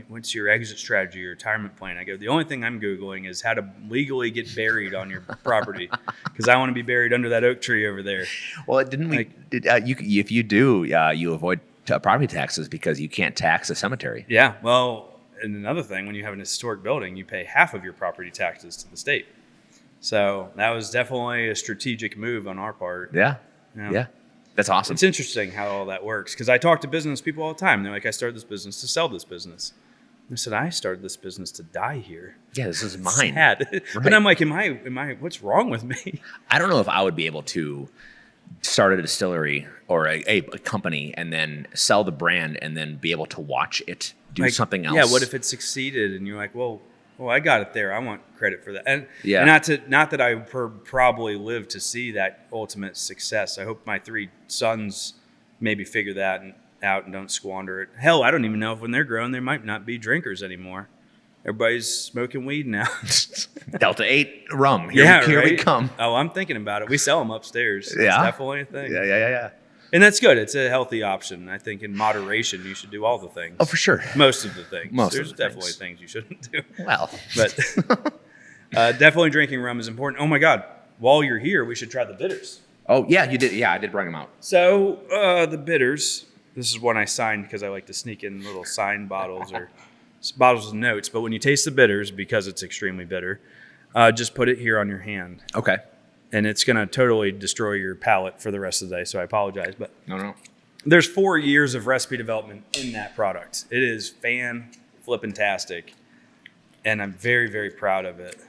what's your exit strategy, your retirement plan? I go, the only thing I'm Googling is how to legally get buried on your property because I want to be buried under that oak tree over there. Well, if you do, you avoid property taxes because you can't tax a cemetery. Yeah. Well, and another thing, when you have an historic building, you pay half of your property taxes to the state. So that was definitely a strategic move on our part. Yeah. That's awesome. It's interesting how all that works because I talk to business people all the time. They're like, I started this business to sell this business. I said, I started this business to die here. Yeah, this is mine. Sad. Right. But I'm like, am I, what's wrong with me? I don't know if I would be able to start a distillery or a company and then sell the brand and then be able to watch it do something else. Yeah, what if it succeeded and you're like, well, I got it there. I want credit for that. And not that I probably live to see that ultimate success. I hope my 3 sons maybe figure that out and don't squander it. Hell, I don't even know if when they're grown, they might not be drinkers anymore. Everybody's smoking weed now. Delta 8 rum. Here we come. Oh, I'm thinking about it. We sell them upstairs. Yeah. It's definitely a thing. Yeah. And that's good. It's a healthy option. I think in moderation, you should do all the things. Oh, for sure. Most of the things. There's definitely things you shouldn't do. Well. But definitely drinking rum is important. Oh, my God. While you're here, we should try the bitters. Oh, yeah, you did. Yeah, I did bring them out. So the bitters, this is one I signed because I like to sneak in little signed bottles or bottles of notes. But when you taste the bitters, because it's extremely bitter, just put it here on your hand. Okay. And it's going to totally destroy your palate for the rest of the day. So I apologize. But no. There's 4 years of recipe development in that product. It is fan-flippin-tastic. And I'm very, very proud of it.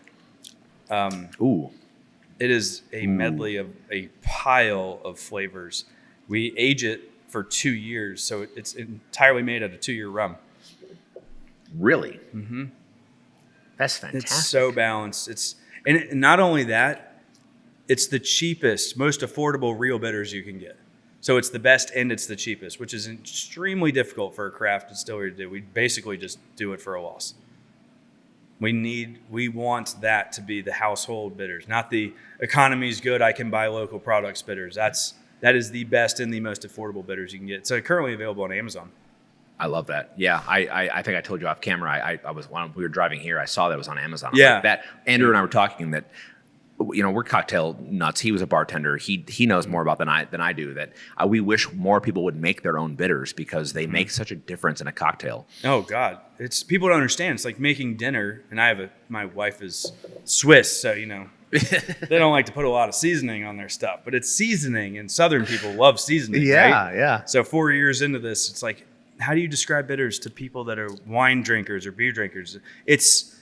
It is a medley of a pile of flavors. We age it for 2 years. So it's entirely made out of 2-year rum. Really? Mm-hmm. That's fantastic. It's so balanced. And not only that, it's the cheapest, most affordable real bitters you can get. So it's the best and it's the cheapest, which is extremely difficult for a craft distillery to do. We basically just do it for a loss. We want that to be the household bitters, not the economy's good, I can buy local products bitters. That is the best and the most affordable bitters you can get. So currently available on Amazon. I love that. Yeah, I think I told you off camera. I was when we were driving here. I saw that it was on Amazon. Yeah, that Andrew and I were talking that. We're cocktail nuts. He was a bartender. He knows more about than I do. That we wish more people would make their own bitters because they make such a difference in a cocktail. Oh God, it's people don't understand. It's like making dinner, and my wife is Swiss, so they don't like to put a lot of seasoning on their stuff, but it's seasoning, and Southern people love seasoning. Yeah, right? Yeah. So 4 years into this, it's like, how do you describe bitters to people that are wine drinkers or beer drinkers? It's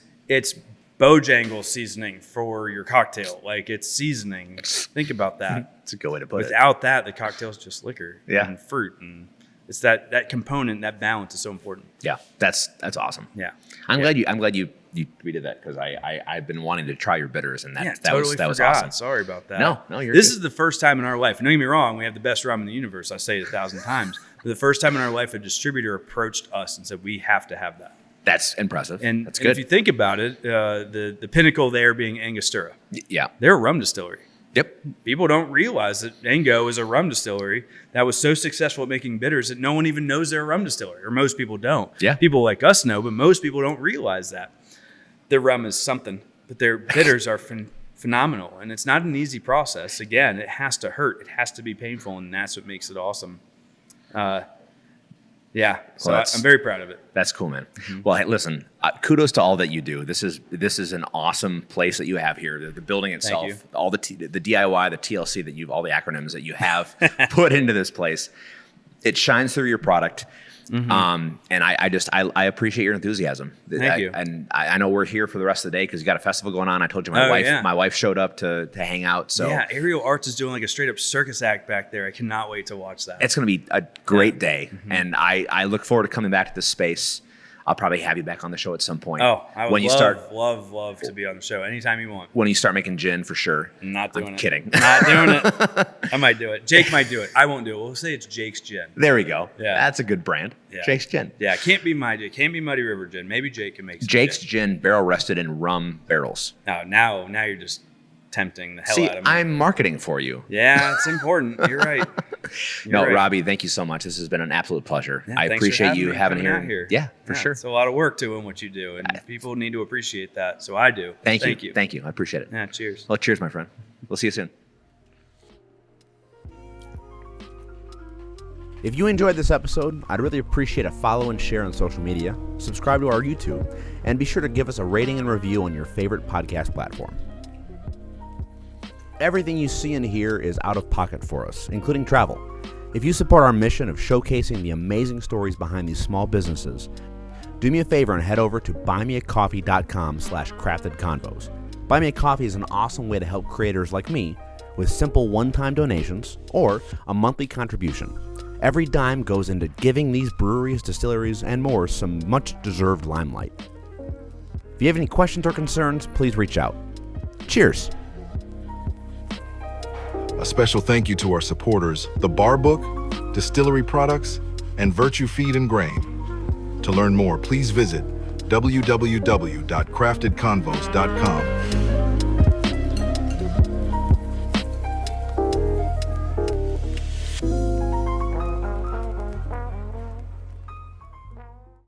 Bojangle seasoning for your cocktail. Like, it's seasoning. Think about that. It's a good way to put it. Without that, the cocktail's just liquor and fruit. And it's that component, that balance is so important. Yeah, that's awesome. Yeah. I'm glad you tweeted that because I've been wanting to try your bitters and that was awesome. Sorry about that. No, you're This good. is the first time in our life. Don't get me wrong, we have the best rum in the universe. I say it 1,000 times. But the first time in our life, a distributor approached us and said, we have to have that. That's impressive. That's good. And if you think about it, the pinnacle there being Angostura. Yeah. They're a rum distillery. Yep. People don't realize that Ango is a rum distillery that was so successful at making bitters that no one even knows they're a rum distillery, or most people don't. Yeah. People like us know, but most people don't realize that. Their rum is something, but their bitters are phenomenal. And it's not an easy process. Again, it has to hurt. It has to be painful, and that's what makes it awesome. Yeah, so I'm very proud of it. That's cool, man. Mm-hmm. Well, hey, listen, kudos to all that you do. This is an awesome place that you have here. The building itself, all the DIY, the TLC all the acronyms that you have put into this place. It shines through your product. And I appreciate your enthusiasm. Thank you. And I know we're here for the rest of the day because you got a festival going on. I told you my wife showed up to hang out. So yeah, Aerial Arts is doing like a straight up circus act back there. I cannot wait to watch that. It's going to be a great day. And I look forward to coming back to this space. I'll probably have you back on the show at some point. Oh, I would love to be on the show anytime you want. When you start making gin, for sure. I'm not doing it. I'm kidding. Not doing it. I might do it. Jake might do it. I won't do it. We'll say it's Jake's Gin. There we go. Yeah. That's a good brand. Yeah. Jake's Gin. Yeah, it can't be my Jake. Can't be Muddy River Gin. Maybe Jake can make some Jake's Gin barrel rested in rum barrels. Now you're just tempting the hell out of me. I'm marketing for you. Yeah, it's important. You're right. Right. Robbie, thank you so much. This has been an absolute pleasure. Yeah, I appreciate you having here. Yeah, for sure. It's a lot of work doing what you do, and people need to appreciate that. So I do. Thank you. Thank you. I appreciate it. Yeah, cheers. Well, cheers, my friend. We'll see you soon. If you enjoyed this episode, I'd really appreciate a follow and share on social media, subscribe to our YouTube, and be sure to give us a rating and review on your favorite podcast platform. Everything you see and hear is out of pocket for us, including travel. If you support our mission of showcasing the amazing stories behind these small businesses, do me a favor and head over to buymeacoffee.com/craftedconvos. Buy Me a Coffee is an awesome way to help creators like me with simple one-time donations or a monthly contribution. Every dime goes into giving these breweries, distilleries, and more some much-deserved limelight. If you have any questions or concerns, please reach out. Cheers! A special thank you to our supporters, The Bar Book, Distillery Products, and Virtue Feed and Grain. To learn more, please visit www.craftedconvos.com.